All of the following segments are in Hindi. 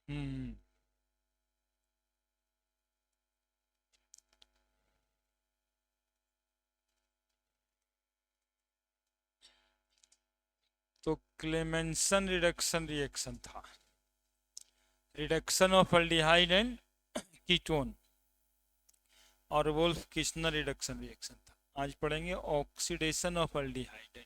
हम्म। तो क्लेमेंसन रिडक्शन रिएक्शन था, reduction of aldehyde and ketone, और वोल्फ किस्नर रिडक्शन रिएक्शन था। आज पढ़ेंगे oxidation of aldehyde and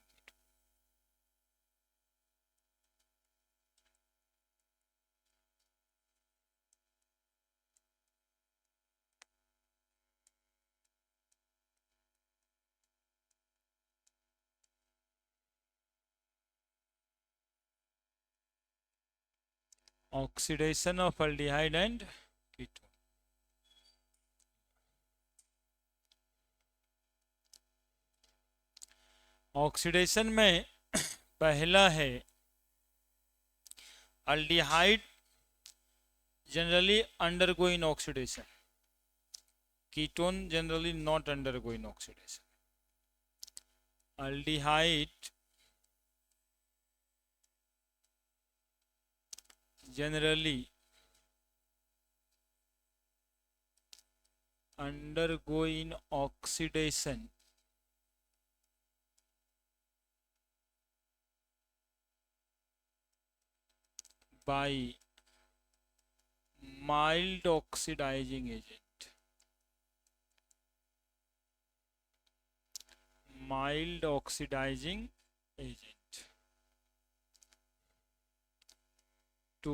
oxidation of aldehyde and ketone. Oxidation में पहला है aldehyde generally undergoing oxidation, ketone generally not undergoing oxidation. Aldehyde generally undergoing oxidation by mild oxidizing agent, mild oxidizing agent to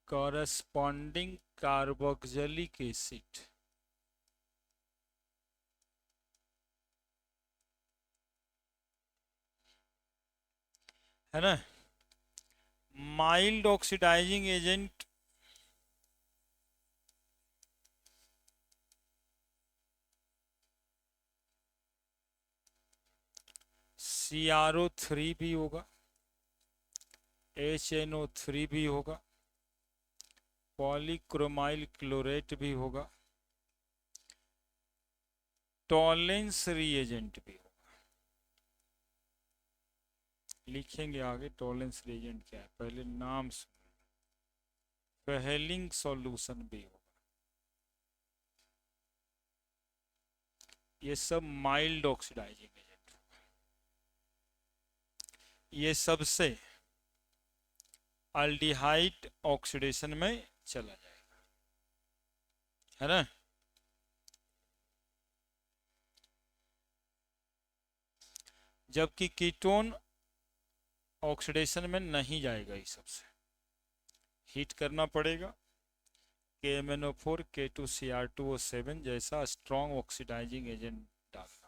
corresponding carboxylic acid, है ना। माइल्ड ऑक्सीडाइजिंग एजेंट CrO3 भी होगा, HNO3 भी होगा, पॉलीक्रोमाइल क्लोरेट भी होगा, टॉलेंस रिएजेंट भी होगा। लिखेंगे आगे टॉलेंस रिएजेंट क्या है, पहले नाम सुन। फेहेलिंग सॉल्यूशन भी होगा। ये सब माइल्ड ऑक्सीडाइजिंग एजेंट, ये सबसे अल्डिहाइड ऑक्सीडेशन में चला जाएगा, है ना। जबकि कीटोन ऑक्सीडेशन में नहीं जाएगा, इस सबसे हीट करना पड़ेगा। KMnO4 K2Cr2O7 जैसा स्ट्रॉन्ग ऑक्सीडाइजिंग एजेंट डालना।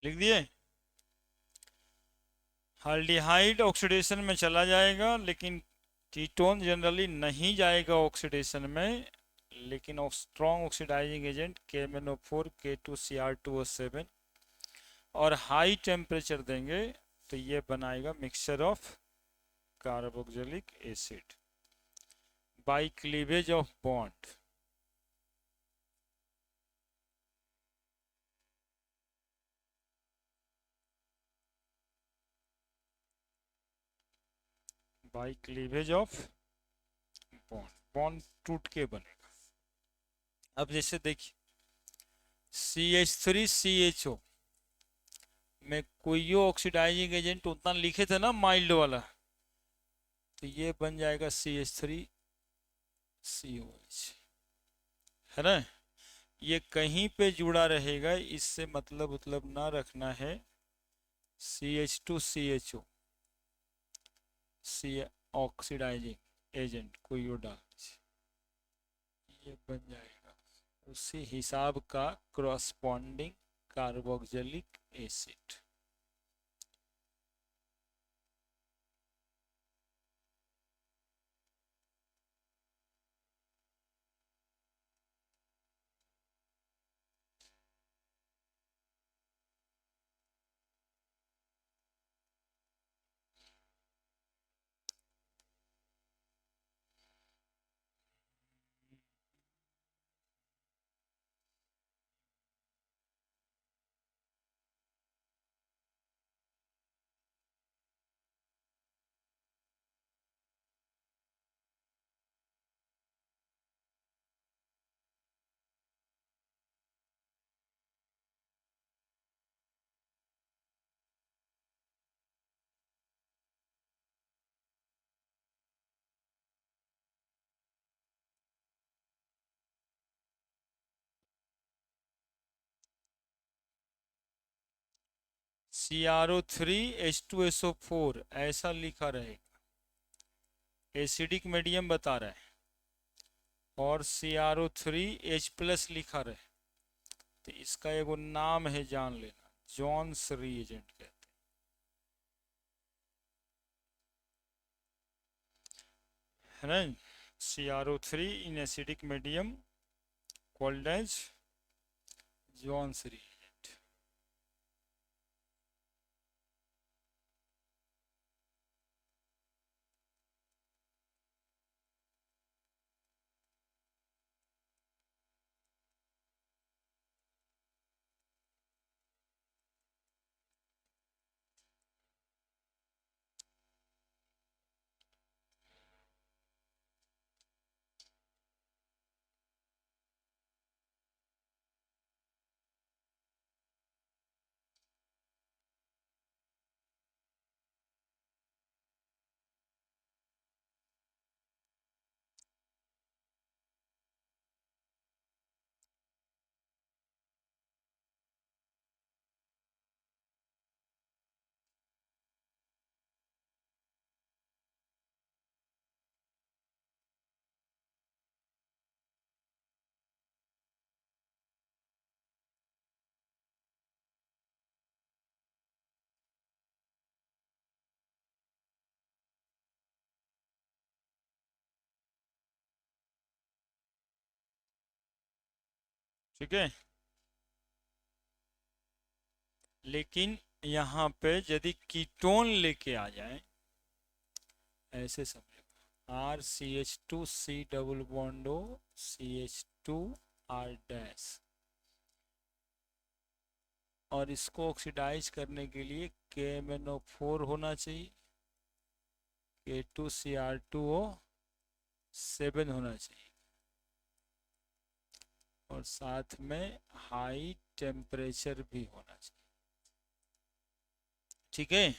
लिख दिए। हाल्डिहाइड ऑक्सीडेशन में चला जाएगा, लेकिन कीटोन जनरली नहीं जाएगा ऑक्सीडेशन में, लेकिन strong oxidising agent KMnO4 K2Cr2O7 और हाई टेम्परेचर देंगे तो ये बनाएगा mixture of carboxylic acid by cleavage of bond. By cleavage of bond, bond टूट के बनेगा। अब जैसे देखिए CH3CHO में कोई ऑक्सीडाइजिंग एजेंट उतना लिखे थे ना माइल्ड वाला, तो ये बन जाएगा CH3COH, है ना। ये कहीं पे जुड़ा रहेगा, इससे मतलब ना रखना है। CH2CHO सी ऑक्सीडाइजिंग एजेंट कोई और डाल दीजिए, ये बन जाएगा उसी हिसाब का क्रॉसपॉन्डिंग कार्बोक्सिलिक एसिड। CrO3H2SO4 ऐसा लिखा रहेगा, एसिडिक मीडियम बता रहा है, और CrO3H+ लिखा रहे, तो इसका एगो नाम है, जान लेना, जॉन्स रीएजेंट कहते हैं, है ना। CrO3 in acidic medium called as Jones reagent. ठीक है, लेकिन यहाँ पे यदि कीटोन लेके आ जाए, ऐसे समझो, RCH2C double bond O CH2R dash, और इसको ऑक्सीडाइज करने के लिए KMnO4 होना चाहिए, K2Cr2O7 होना चाहिए, और साथ में हाई टेम्परेचर भी होना चाहिए। ठीक है,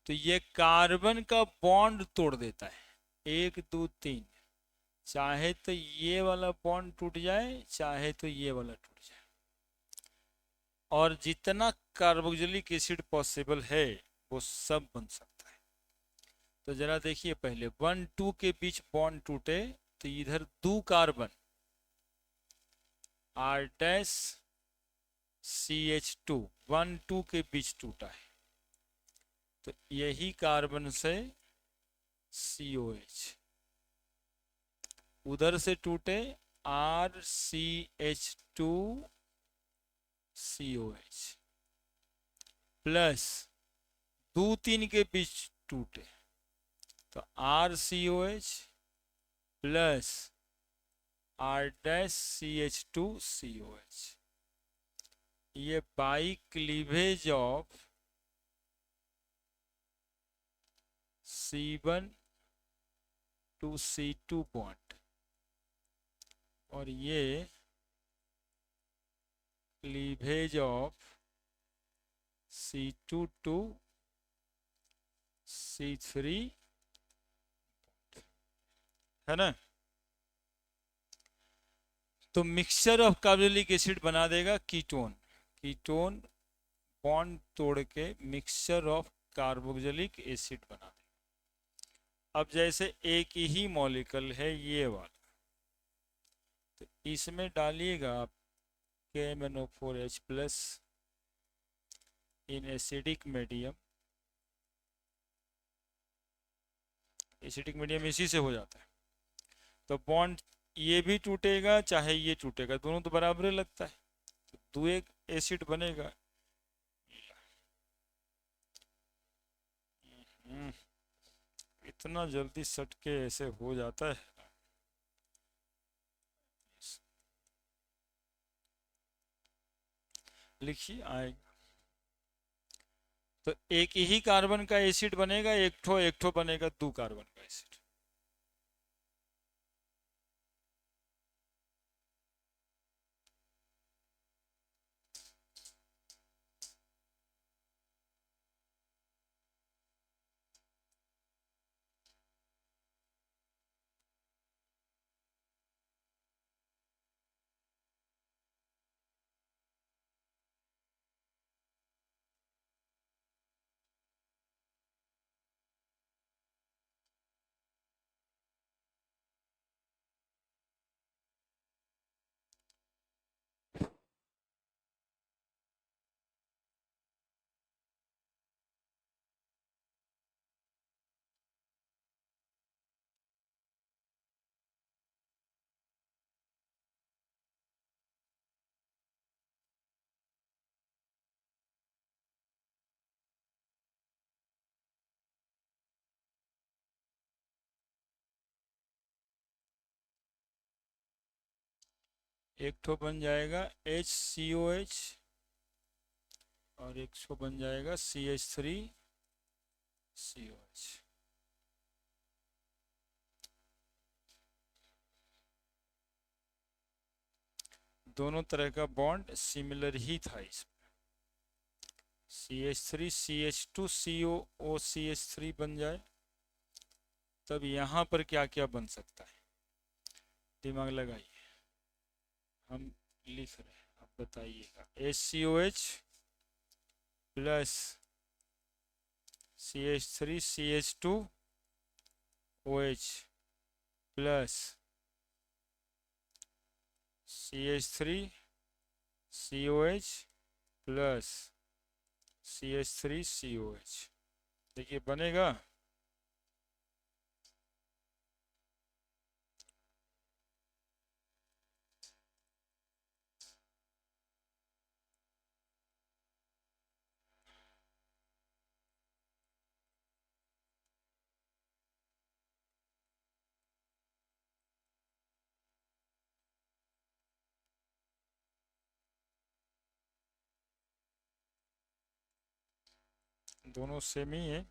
तो ये कार्बन का बॉन्ड तोड़ देता है, 1 2 3, चाहे तो ये वाला बॉन्ड टूट जाए, चाहे तो ये वाला टूट जाए, और जितना कार्बोक्सिलिक एसिड पॉसिबल है वो सब बन सकता है। तो जरा देखिए, पहले 1 2 के बीच बॉन्ड टूटे तो इधर 2 कार्बन R डैश CH2 1 2 के बीच टूटा है, तो यही कार्बन से COH, उधर से टूटे RCH2COH प्लस 2 3 के बीच टूटे तो RCOH प्लस R-CH2COH, ये by cleavage of C1 to C2 bond, और ये cleavage of C2 to C3 है ना। तो मिक्सचर ऑफ कार्बोक्सिलिक एसिड बना देगा कीटोन, कीटोन बॉन्ड तोड़ के मिक्सचर ऑफ कार्बोक्सिलिक एसिड बना देगा। अब जैसे एक ही मॉलिक्यूल है ये वाला, तो इसमें डालिएगा आप KMnO4H प्लस इन एसिडिक मीडियम, एसिडिक मीडियम इसी से हो जाता है, तो बॉन्ड ये भी टूटेगा चाहे ये टूटेगा, दोनों तो बराबर ही लगता है, तो दो एक एसिड बनेगा। इतना जल्दी सट के ऐसे हो जाता है। लिखिए आएगा, तो एक ही कार्बन का एसिड बनेगा, एक ठो बनेगा 2 कार्बन का एसिड। एक ठो बन जाएगा HCOH और एक ठो बन जाएगा CH3COH। दोनों तरह का बॉन्ड सिमिलर ही था इसमें। CH3CH2COOCH3 बन जाए, तब यहाँ पर क्या क्या बन सकता है, दिमाग लगाइए, हम लिख रहे हैं, आप बताइएगा। HCOH plus CH3CH2OH plus CH3COH plus CH3COH, देखिए बनेगा। दोनों सेम ही है।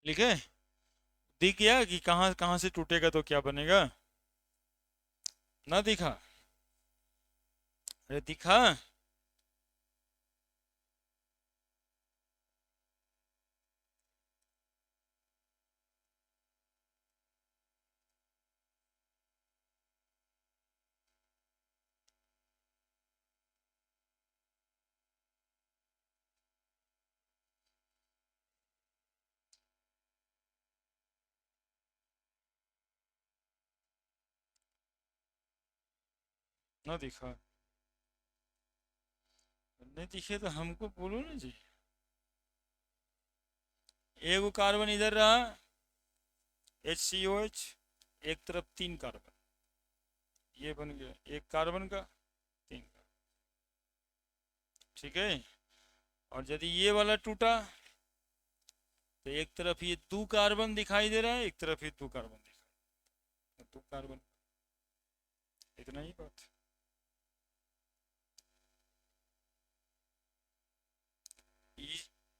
लिखे? दिख गया कि कहाँ कहाँ से टूटेगा तो क्या बनेगा? ना दिखा? अरे दिखा। ना दिखा? नहीं दिखे तो हमको बोलो ना जी। एक कार्बन इधर रहा, HCOH, एक तरफ 3 कार्बन, ये बन गया एक कार्बन का 3 कार्बन। ठीक है। और यदि ये वाला टूटा तो एक तरफ ये 2 कार्बन दिखाई दे रहा है, एक तरफ ये 2 कार्बन दिखाई, 2 कार्बन। इतना ही बात।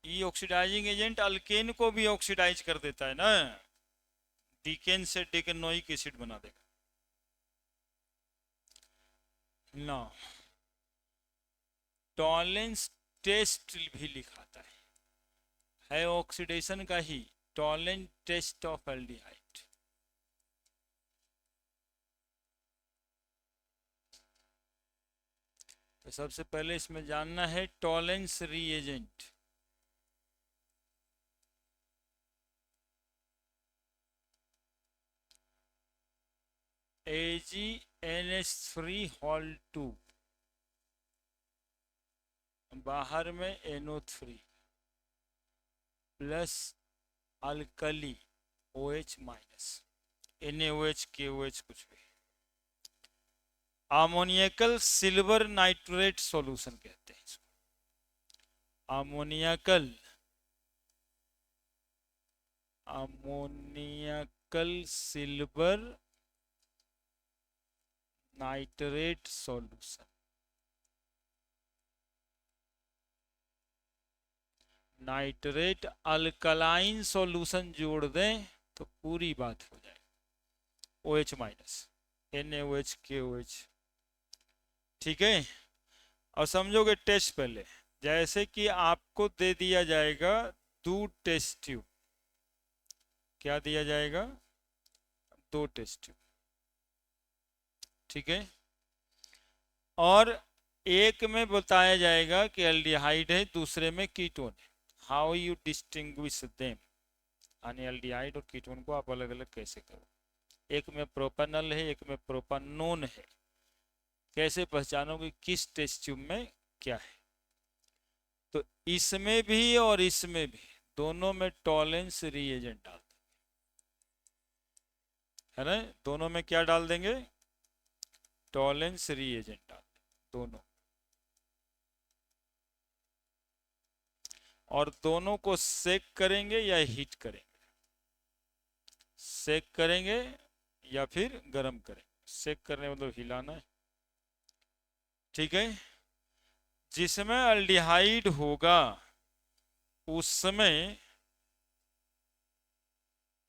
ई ऑक्सीडाइजिंग एजेंट अल्केन को भी ऑक्सीडाइज कर देता है ना, डीकेन से डेकेनोइक एसिड बना देगा ना। टॉलेंस टेस्ट भी लिखाता है ऑक्सीडेशन का ही, टॉलेंट टेस्ट ऑफ एल्डिहाइड। तो सबसे पहले इसमें जानना है टॉलेंस रीएजेंट। AgNH3 बाहर में NO3 plus alkali OH minus, NaOH KOH कुछ भी, अमोनियकल सिल्वर नाइट्रेट सॉल्यूशन कहते हैं इसको। Ammoniacal silver nitrate solution. Nitrate alkaline solution जोड़ दें तो पूरी बात हो जाए, OH माइनस, NaOH KOH। ठीक है। और समझोगे टेस्ट पहले, जैसे कि आपको दे दिया जाएगा 2 टेस्ट ट्यूब। क्या दिया जाएगा? 2 टेस्ट ट्यूब। ठीक है। और एक में बताया जाएगा कि एल्डिहाइड है, दूसरे में कीटोन है। हाउ यू डिस्टिंग्विश देम, यानी एल्डिहाइड और कीटोन को आप अलग अलग कैसे करो। एक में प्रोपेनल है, एक में प्रोपानोन है, कैसे पहचानोगे किस टेस्ट ट्यूब में क्या है? तो इसमें भी और इसमें भी दोनों में टॉलेंस रीएजेंट डाल है ना। दोनों में क्या डाल देंगे? टॉलेंस रीएजेंट डाल देंगे दोनों। और दोनों को सेक करेंगे या हीट करेंगे? सेक करेंगे या फिर गर्म करेंगे। सेक करने मतलब हिलाना है। ठीक है। जिसमें अल्डिहाइड होगा उसमें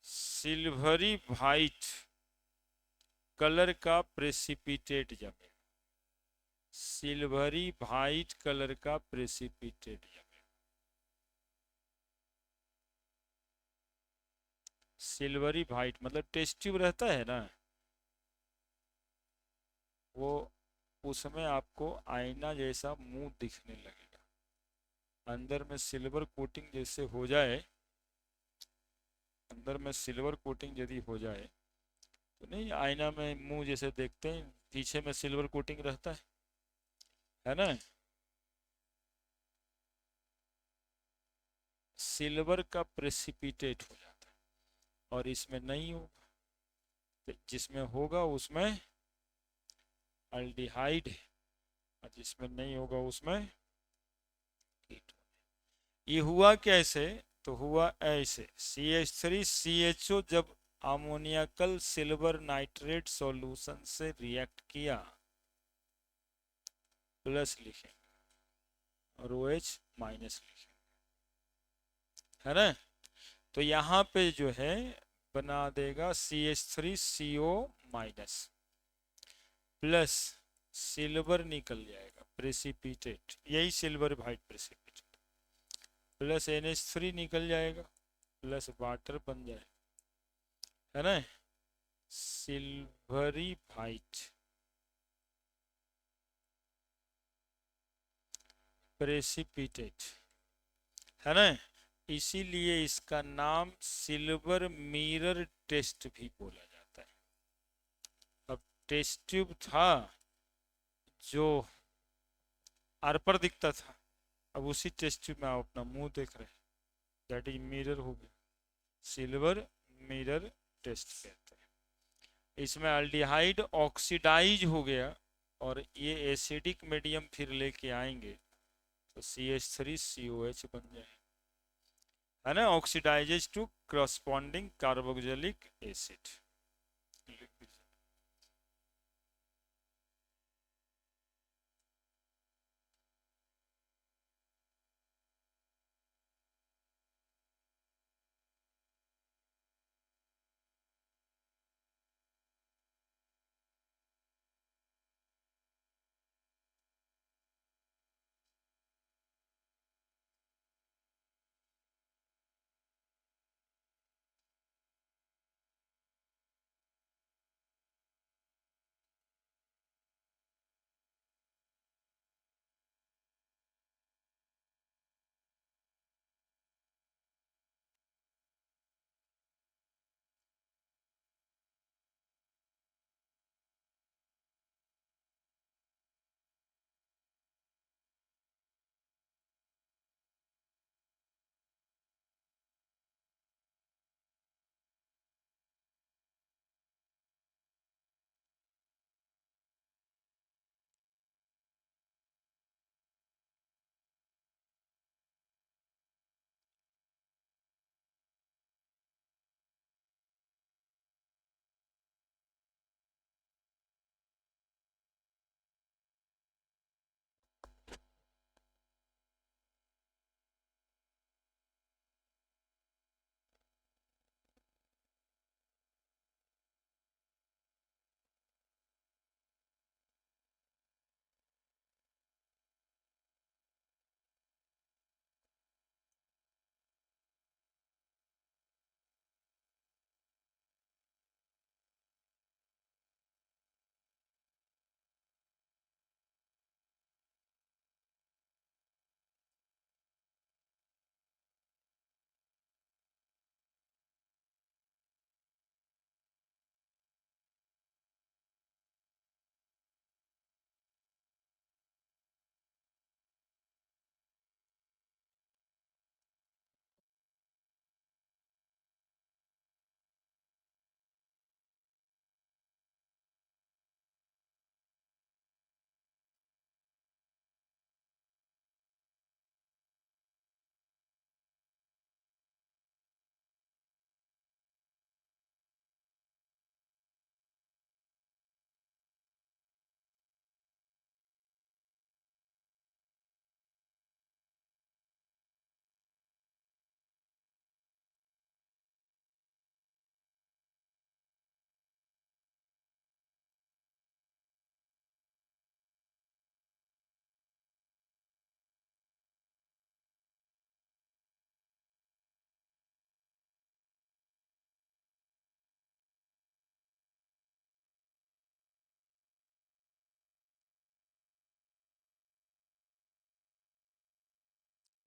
सिल्वरी वाइट कलर का प्रेसिपिटेट जमेगा, सिल्वरी वाइट कलर का प्रेसिपिटेट जमेगा। सिल्वरी वाइट मतलब टेस्ट ट्यूब रहता है ना, वो उसमें आपको आईना जैसा मुंह दिखने लगेगा। अंदर में सिल्वर कोटिंग जैसे हो जाए, अंदर में सिल्वर कोटिंग यदि हो जाए तो नहीं, आईना में मुंह जैसे देखते हैं, पीछे में सिल्वर कोटिंग रहता है ना। सिल्वर का प्रेसिपिटेट हो जाता है और इसमें नहीं होगा। तो जिसमें होगा उसमें अल्डिहाइड है और जिसमें नहीं होगा उसमें कीटोन। ये हुआ कैसे? तो हुआ ऐसे, CH3CHO जब अमोनियकल सिल्वर नाइट्रेट सॉल्यूशन से रिएक्ट किया, प्लस लिखेंगे और OH माइनस लिखेंगे, है ना। तो यहाँ पे जो है बना देगा CH3CO माइनस प्लस सिल्वर निकल जाएगा प्रेसिपिटेट, यही silver white precipitate, plus NH3 निकल जाएगा प्लस वाटर बन जाएगा, है ना, सिल्वरी वाइट प्रेसिपिटेट, है ना। इसीलिए इसका नाम सिल्वर मिरर टेस्ट भी बोला जाता है। अब टेस्ट ट्यूब था जो आर पर दिखता था, अब उसी टेस्ट ट्यूब में आप अपना मुंह देख रहे हैं, दैट इज मिरर हो गया, सिल्वर मिरर टेस्ट कहते हैं। इसमें अल्डिहाइड ऑक्सीडाइज हो गया और ये एसिडिक मीडियम फिर लेके आएंगे तो CH3COH बन जाए, है ना, oxidises to corresponding carboxylic acid.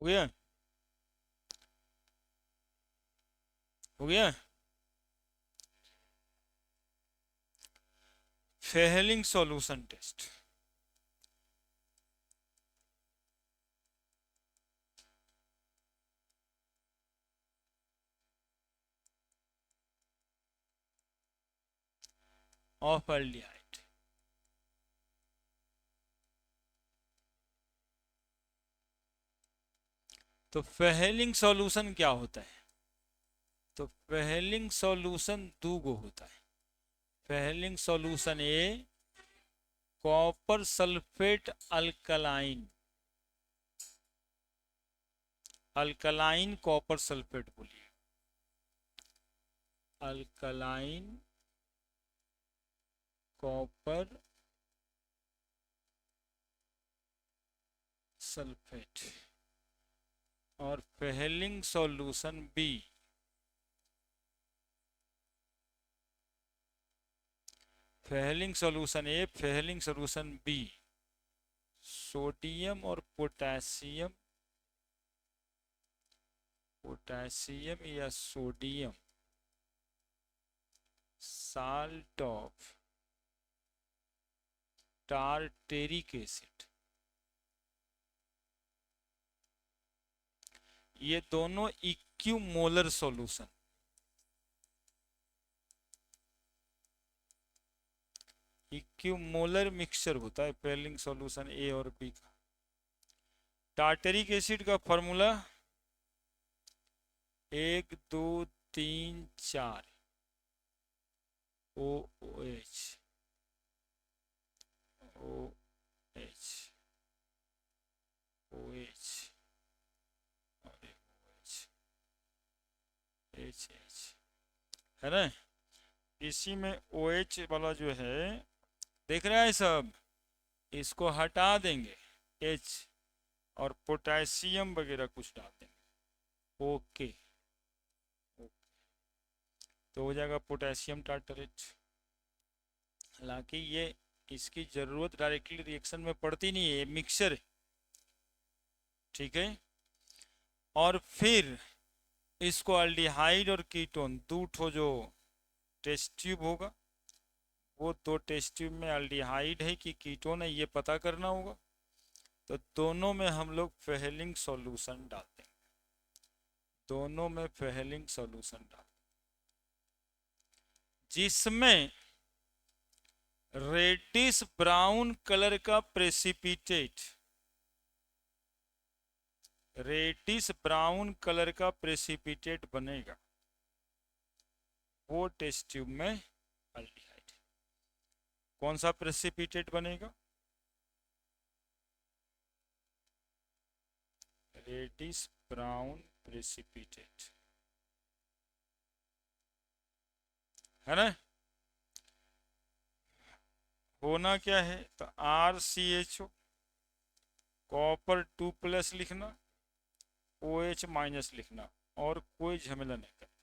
हो गया, हो गया। Fehling solution test, of aldehyde. तो फेहलिंग सॉल्यूशन क्या होता है? तो फेहलिंग सॉल्यूशन दो गो होता है। Fehling solution A copper sulphate alkaline, alkaline copper sulphate बोलिए, अल्कलाइन कॉपर सल्फेट। और Fehling solution B, Fehling solution A, Fehling solution B, sodium और पोटेशियम, पोटेशियम या sodium salt of tartaric acid, ये दोनों इक्विमोलर सॉल्यूशन, इक्विमोलर मिक्सचर होता है फेहलिंग सॉल्यूशन ए और बी का। टार्टेरिक एसिड का फॉर्मूला 1 2 3 4 OH, OH, OH और OH, HH, है ना। इसी में OH वाला जो है, देख रहा है सब, इसको हटा देंगे H और पोटेशियम वगैरह कुछ डाल देंगे। ओके, तो हो जाएगा पोटेशियम टार्टरेट। हालांकि ये इसकी जरूरत डायरेक्टली रिएक्शन में पड़ती नहीं है, ये मिक्सचर है, ठीक है। और फिर इसको अल्डिहाइड और कीटोन, दो ठो जो टेस्ट ट्यूब होगा, वो दो टेस्ट ट्यूब में अल्डिहाइड है कि कीटोन है ये पता करना होगा। तो दोनों में हम लोग फेहलिंग सॉल्यूशन डालते हैं, दोनों में फेहलिंग सॉल्यूशन डालते हैं, जिसमें रेडिश ब्राउन कलर का प्रेसिपिटेट, रेडिश ब्राउन कलर का प्रेसिपिटेट बनेगा, वो टेस्ट ट्यूब में अल्डिहाइड। कौन सा प्रेसिपिटेट बनेगा? रेडिश ब्राउन प्रेसिपिटेट, है ना। होना क्या है, तो RCHO, कॉपर 2+ लिखना, OH- लिखना, और कोई झमेला नहीं करना,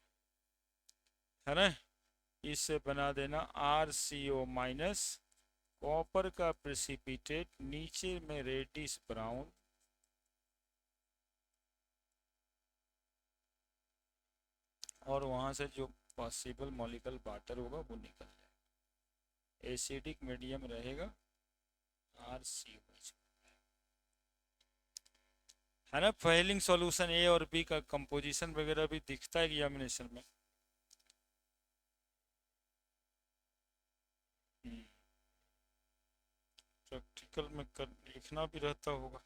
है ना। इससे बना देना RCO-, कॉपर का प्रेसिपिटेट, नीचे में रेडिश ब्राउन, और वहां से जो पॉसिबल मॉलिक्यूलर वाटर होगा वो निकल जाएगा, एसिडिक मीडियम रहेगा RCOH, है ना। फेहलिंग सॉल्यूशन ए और बी का कंपोजिशन वगैरह भी दिखता है एग्जामिनेशन में। प्रैक्टिकल में लिखना भी रहता होगा।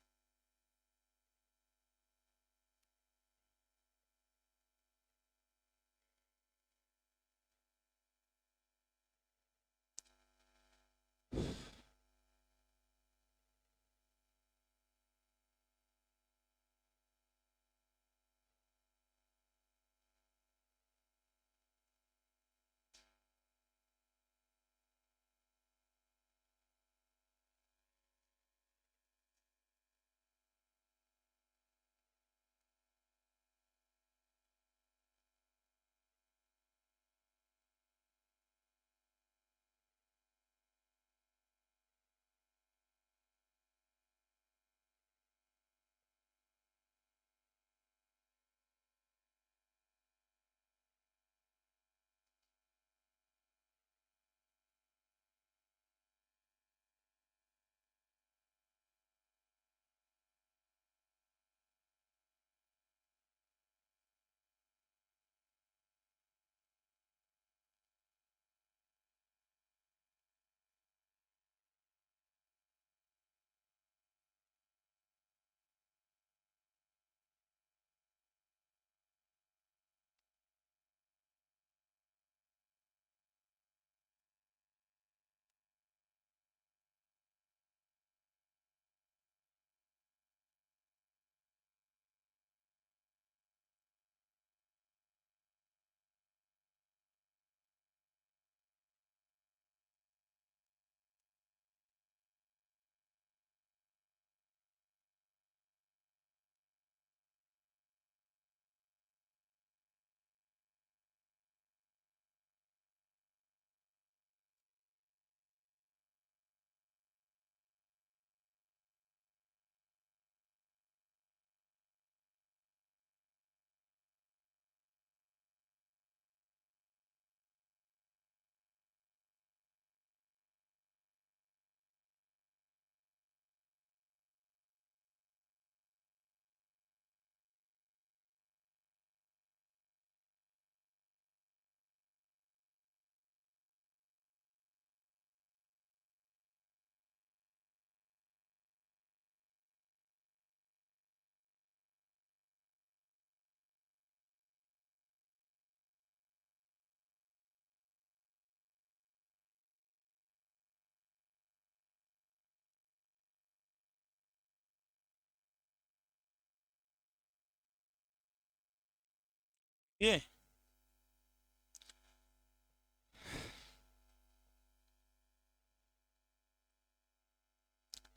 ये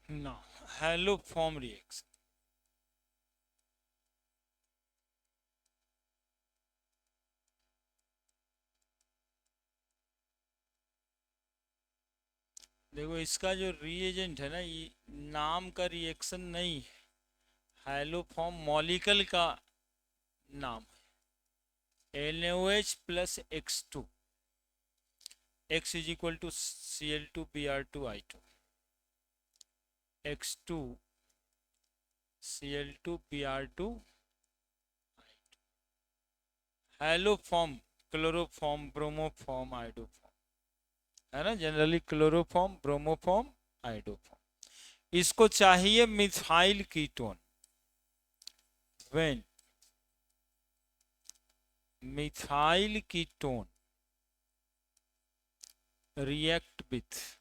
ना, हेलो फॉर्म रिएक्शन। देखो इसका जो रिएजेंट है ना, ये नाम का रिएक्शन नहीं है, हेलो फॉर्म मॉलिक्यूल का नाम है। NaOH plus X2, X is equal to Cl2Br2I2, X2 Cl2Br2, haloform chloroform bromoform iodoform, है ना, जनरली क्लोरोफॉर्म ब्रोमोफॉर्म आइडोफॉर्म। इसको चाहिए methyl ketone. When methyl ketone react with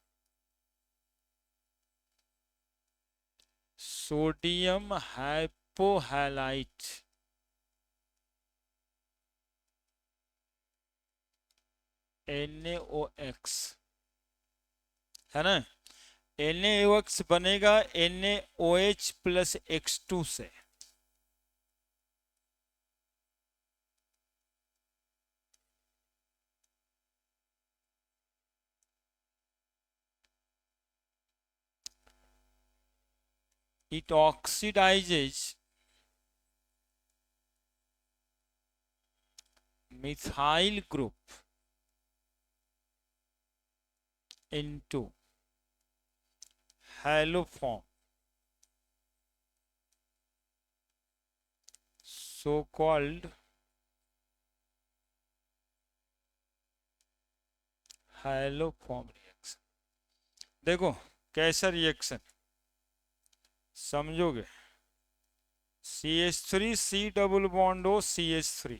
sodium hypohalite NaOX, है ना, NaOX बनेगा NaOH प्लस X2 से। It oxidizes methyl group into halo form, so called halo form reaction। देखो कैसा रिएक्शन समझोगे, CH3 C डबल बॉन्ड हो CH3,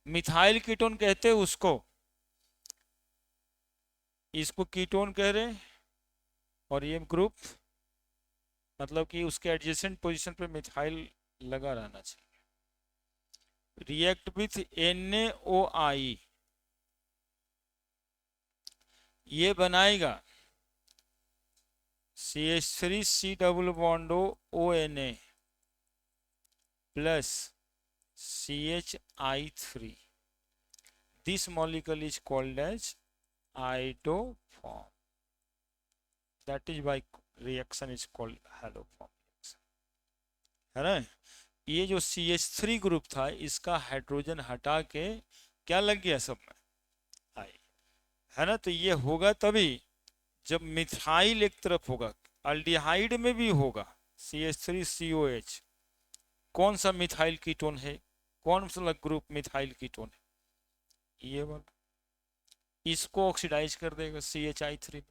मिथाइल कीटोन कहते हैं उसको, इसको कीटोन कह रहे हैं, और ये ग्रुप मतलब कि उसके एडजेसेंट पोजीशन पे मिथाइल लगा रहना चाहिए। रिएक्ट विथ NaOI, ये बनाएगा CH3 C double bond ONA plus CHI3, this molecule is called as iodoform, that is by reaction is called haloform reaction, है ना। ये जो CH3 ग्रुप था इसका हाइड्रोजन हटा के क्या लग गया सब में, आई, है ना। तो ये होगा तभी जब मिथाइल एक तरफ होगा, अल्डिहाइड में भी होगा CH3COH, कौन सा मिथाइल कीटोन है, कौन सा ग्रुप मिथाइल कीटोन है, ये वाला, इसको ऑक्सीडाइज कर देगा CHI3 में,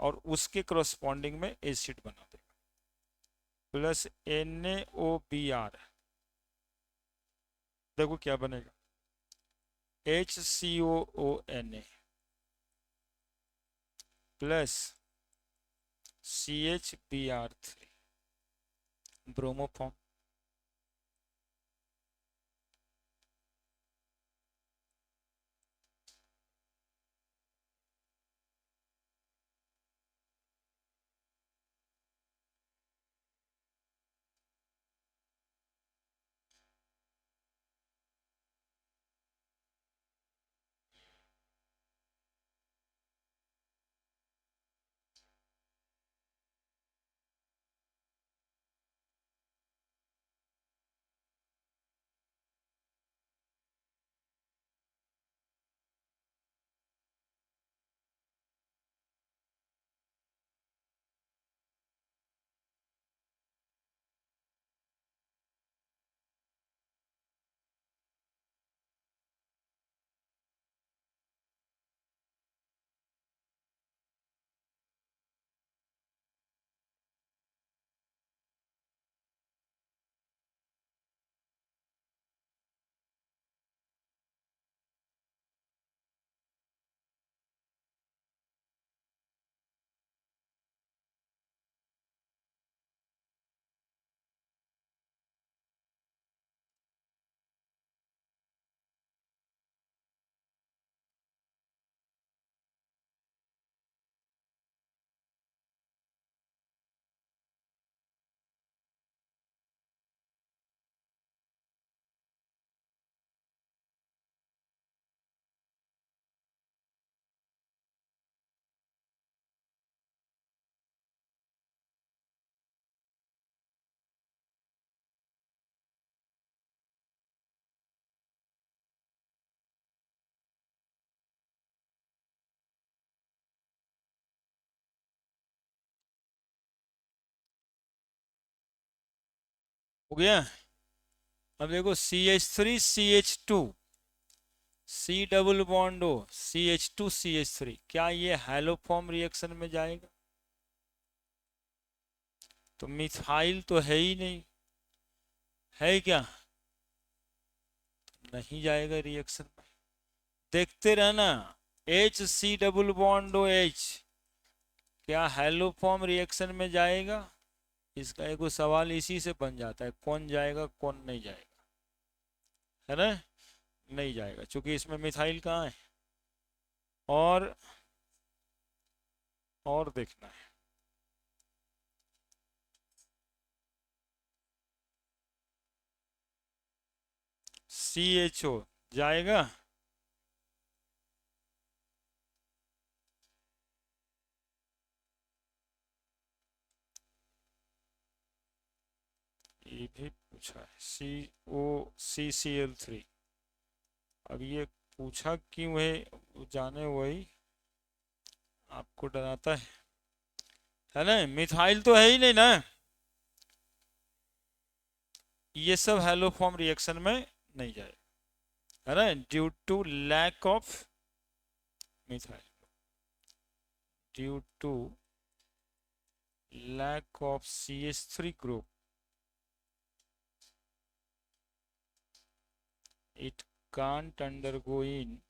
और उसके करस्पॉन्डिंग में एसिड बना देगा, प्लस NaOBr, देखो क्या बनेगा, HCOONA प्लस CHBr3, ब्रोमोफॉर्म। हो गया। अब देखो CH3 CH2, C double bond O, CH2 CH3, क्या ये हैलोफॉर्म रिएक्शन में जाएगा? तो मिथाइल तो है ही नहीं, है क्या? नहीं जाएगा रिएक्शन में। देखते रहना, HC डबल बॉन्ड OH, क्या हैलोफॉर्म रिएक्शन में जाएगा? इसका एक सवाल इसी से बन जाता है, कौन जाएगा कौन नहीं जाएगा, है ना? नहीं जाएगा, क्योंकि इसमें मिथाइल कहाँ है। और देखना है, CHO जाएगा? ये भी पूछा है, COCCl3। अब ये पूछा क्यों है, जाने वही, आपको डराता है ना? मिथाइल तो है ही नहीं ना, ये सब हैलोफॉर्म रिएक्शन में नहीं जाए, है ना? Due to lack of methyl, due to lack of CH3 group, it can't undergo in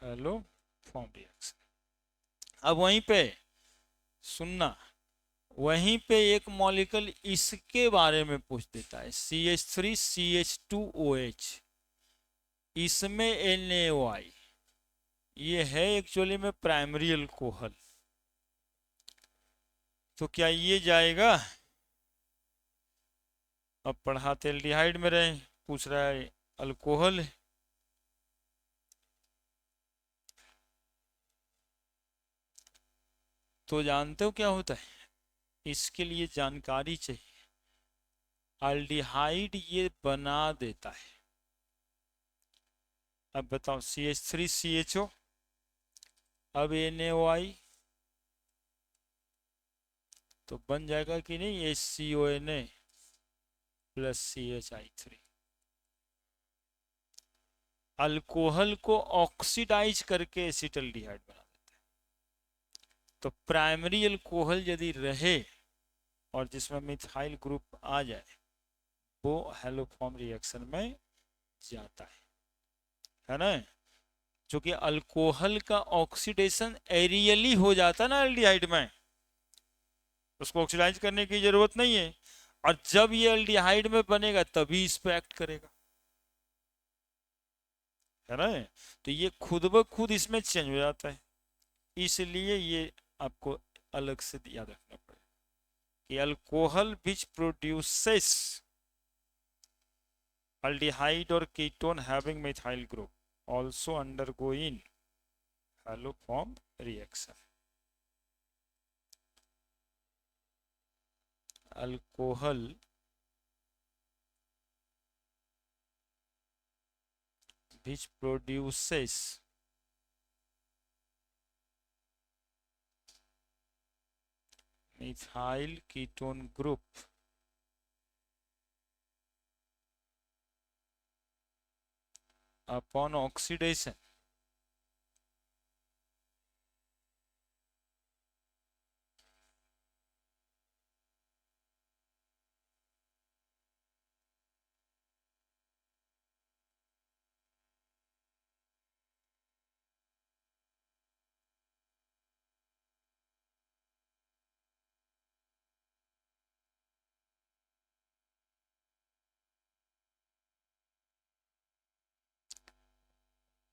haloform reaction. अब वहीं पे सुनना, वहीं पे एक मॉलिक्यूल इसके बारे में पूछ देता है, CH3 CH2OH, इसमें NaOI, ये है एक्चुअली में प्राइमरी अल्कोहल, तो क्या ये जाएगा? अब पढ़ाते एल्डिहाइड में रहे, पूछ रहा है अल्कोहल है। तो जानते हो क्या होता है, इसके लिए जानकारी चाहिए। अल्डिहाइड ये बना देता है। अब बताओ, CH3 CHO, अब NaOI, तो बन जाएगा कि नहीं, HCONA प्लस CHI3। अल्कोहल को ऑक्सीडाइज करके एसिटल्डिहाइड बना देता है। तो प्राइमरी अल्कोहल यदि रहे और जिसमें मिथाइल ग्रुप आ जाए, वो हैलोफॉर्म रिएक्शन में जाता है ना? जो कि अल्कोहल का ऑक्सीडेशन एरियली हो जाता है ना एल्डिहाइड में, उसको ऑक्सीडाइज करने की जरूरत नहीं है, और जब ये एल्डिहाइड में बनेगा तभी इस पे एक्ट करेगा, है ना? तो ये खुद ब खुद इसमें चेंज हो जाता है, इसलिए ये आपको अलग से याद रखना पड़ेगा कि alcohol which produces aldehyde or ketone having methyl group also undergoing haloform reaction. Alcohol which produces methyl ketone group upon oxidation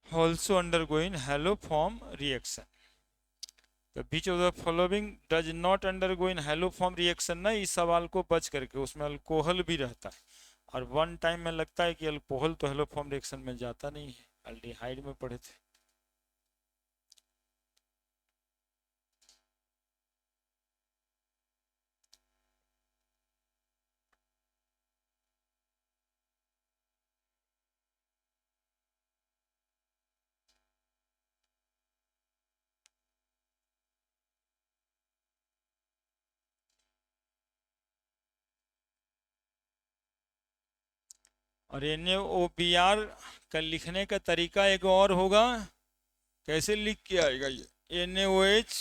also undergoing haloform reaction. The which of the following does not undergo in haloform reaction, ना इस सवाल को बच करके, उसमें अल्कोहल भी रहता है, और वन टाइम में लगता है कि अल्कोहल तो हेलोफॉर्म रिएक्शन में जाता नहीं है, अल्डिहाइड में पढ़े थे। और NaOBr का लिखने का तरीका एक और होगा। कैसे लिख के आएगा ये? NaOH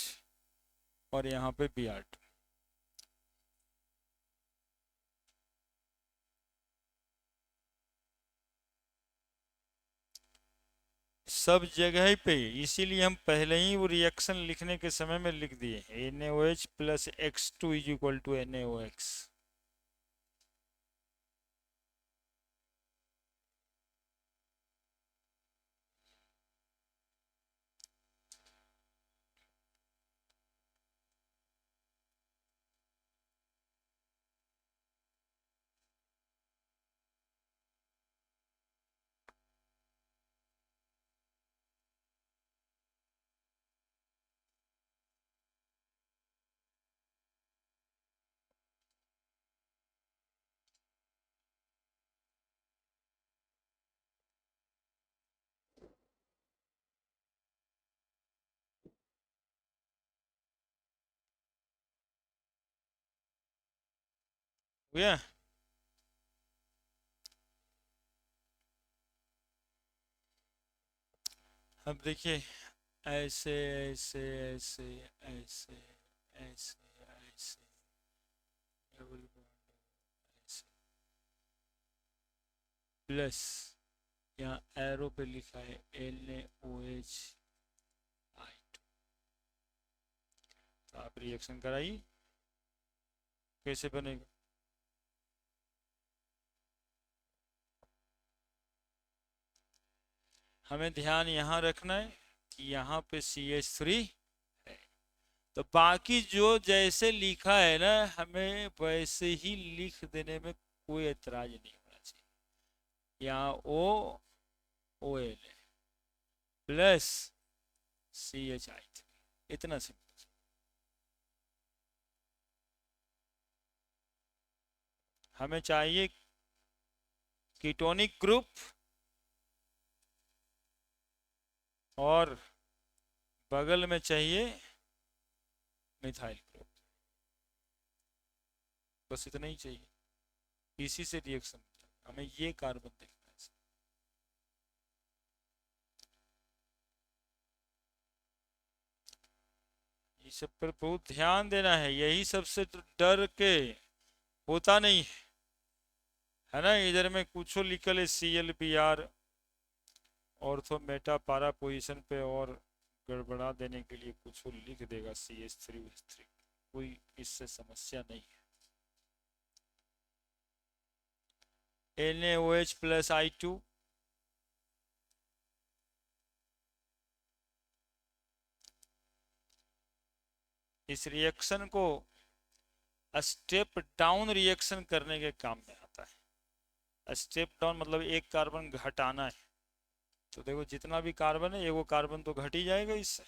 और यहाँ पे Br2। सब जगह पे, इसीलिए हम पहले ही वो रिएक्शन लिखने के समय में लिख दिए NaOH plus X2 is equal to NaOX। Yeah. अब देखिए, ऐसे ऐसे ऐसे ऐसे ऐसे ऐसे डबल बॉन्ड ऐसे प्लस, यहाँ एरो पे लिखा है NaOH। तो आप रिएक्शन कराइए, कैसे बनेगा? हमें ध्यान यहाँ रखना है कि यहाँ पे CH3 है, तो बाकी जो जैसे लिखा है ना, हमें वैसे ही लिख देने में कोई एतराज नहीं होना चाहिए। यहाँ OOL है प्लस CH3, इतना सिंपल। हमें चाहिए कीटोनिक ग्रुप और बगल में चाहिए मिथाइल ग्रुप, बस इतना ही चाहिए। इसी से रिएक्शन, हमें ये कार्बन देखना है। ये सब पर बहुत ध्यान देना है, यही सबसे तो डर के होता नहीं है ना। इधर में कुछ लिखल है ClBr ऑर्थो मेटा पारा पोजीशन पे, और गड़बड़ा देने के लिए कुछ लिख देगा CH3OH3। कोई इससे समस्या नहीं है। NaOH प्लस I2, इस रिएक्शन को स्टेप डाउन रिएक्शन करने के काम में आता है। स्टेप डाउन मतलब एक कार्बन घटाना है, तो देखो जितना भी कार्बन है, एगो कार्बन तो घट ही जाएगा इससे।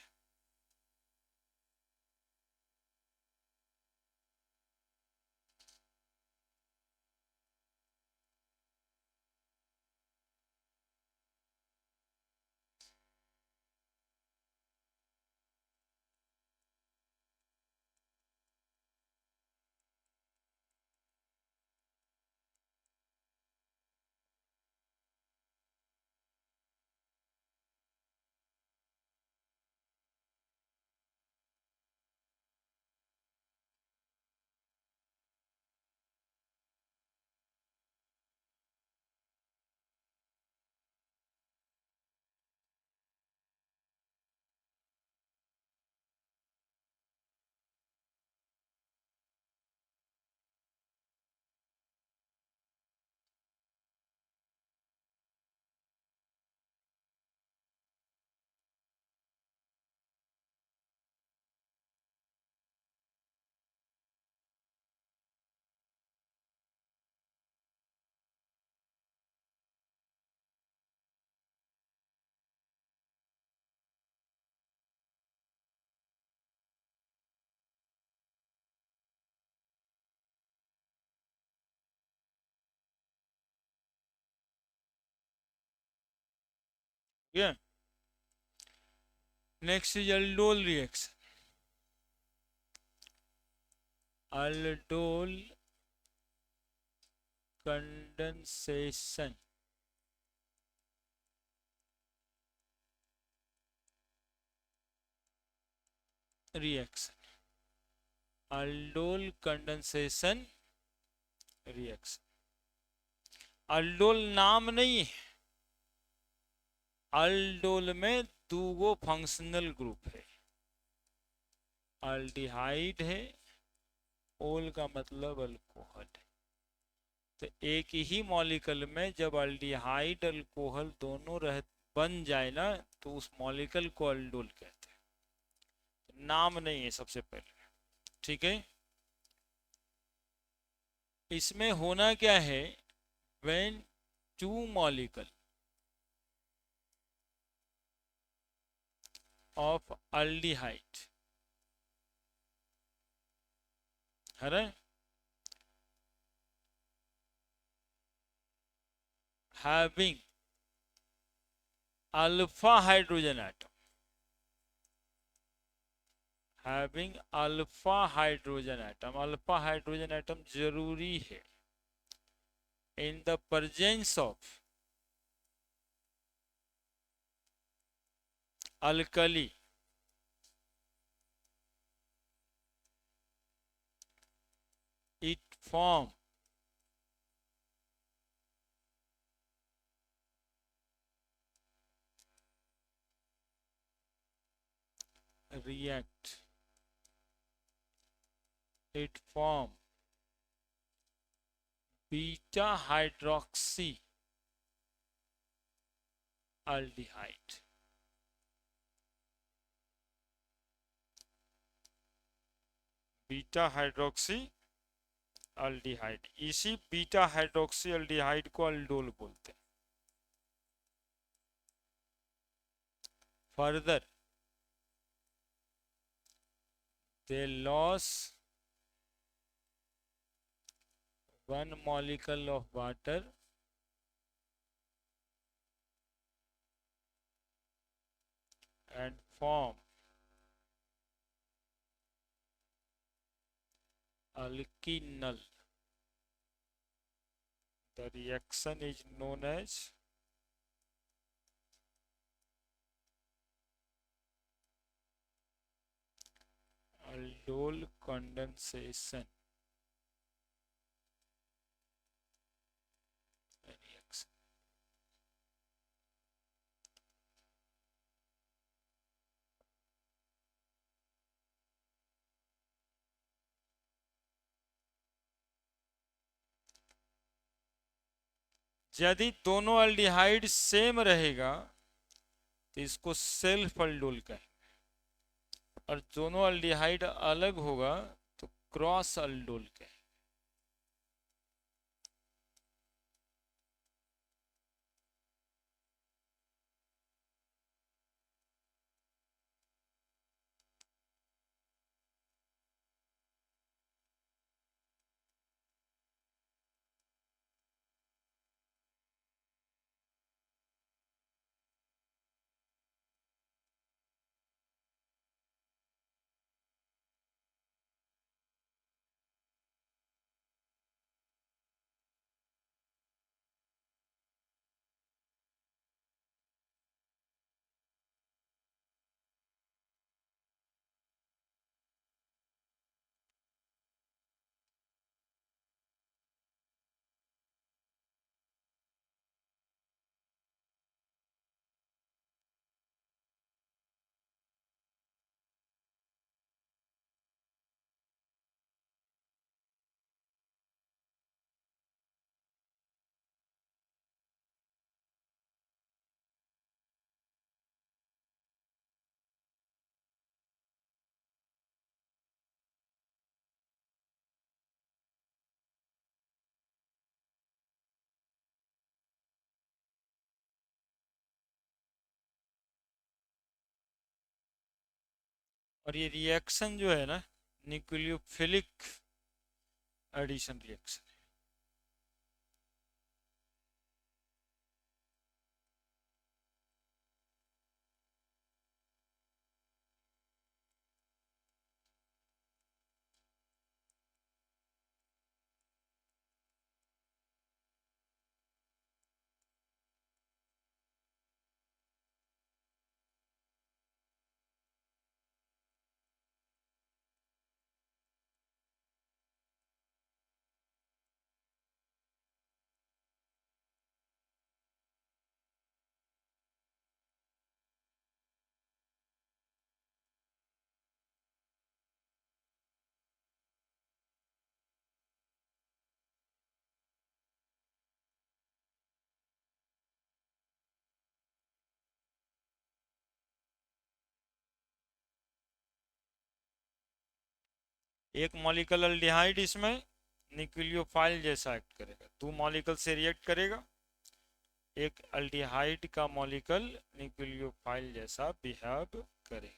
ठीक है। Next is aldol reaction. Aldol condensation. Reaction, aldol condensation reaction. Aldol नाम नहीं है, अल्डोल में दो फंक्शनल ग्रुप है, अल्डिहाइड है, ओल का मतलब अल्कोहल है। तो एक ही मॉलिक्यूल में जब अल्डिहाइड अल्कोहल दोनों बन जाए ना, तो उस मॉलिक्यूल को अल्डोल कहते हैं, नाम नहीं है सबसे पहले। ठीक है, इसमें होना क्या है, when two molecule of aldehyde है ना, having alpha hydrogen atom, having alpha hydrogen atom, alpha hydrogen atom जरूरी है in the presence of alkali, it form react, it form beta hydroxy aldehyde, beta hydroxy aldehyde, इसी बीटा हाइड्रोक्सी अल्डिहाइड को अल्डोल बोलते हैं। Further they lost one molecule of water and form alkynyl. The reaction is known as aldol condensation reaction. यदि दोनों अल्डिहाइड सेम रहेगा तो इसको सेल्फ अल्डोल कहें, और दोनों अल्डिहाइड अलग होगा तो क्रॉस अल्डोल कहें। और ये रिएक्शन जो है ना, न्यूक्लियोफिलिक एडिशन रिएक्शन। एक मॉलिक्यूल अल्डिहाइड इसमें न्यूक्लियोफाइल जैसा एक्ट करेगा, 2 मॉलिक्यूल से रिएक्ट करेगा, एक अल्डिहाइड का मॉलिक्यूल न्यूक्लियोफाइल जैसा बिहेव करेगा।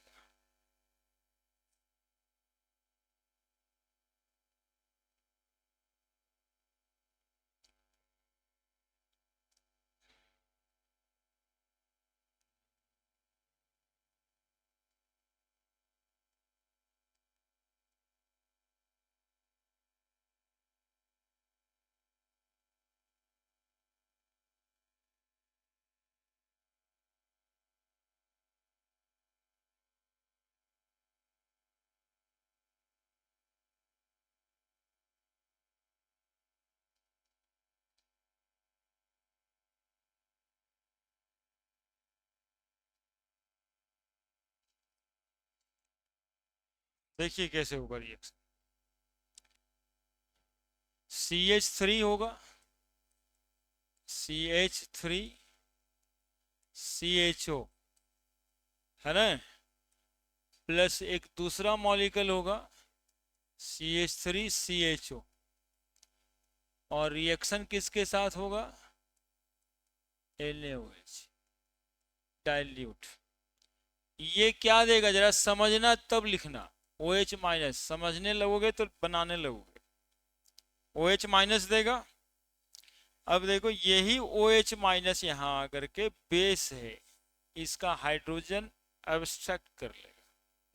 देखिए कैसे होगा रिएक्शन। CH3 होगा, CH3 CHO, है ना, प्लस एक दूसरा मॉलिक्यूल होगा CH3 CHO, और रिएक्शन किसके साथ होगा, NaOH डाइल्यूट। ये क्या देगा जरा समझना तब लिखना, OH माइनस, समझने लगोगे तो बनाने लगोगे, OH माइनस देगा। अब देखो यही OH माइनस यहाँ आकर के बेस है, इसका हाइड्रोजन एब्स्ट्रैक्ट कर लेगा,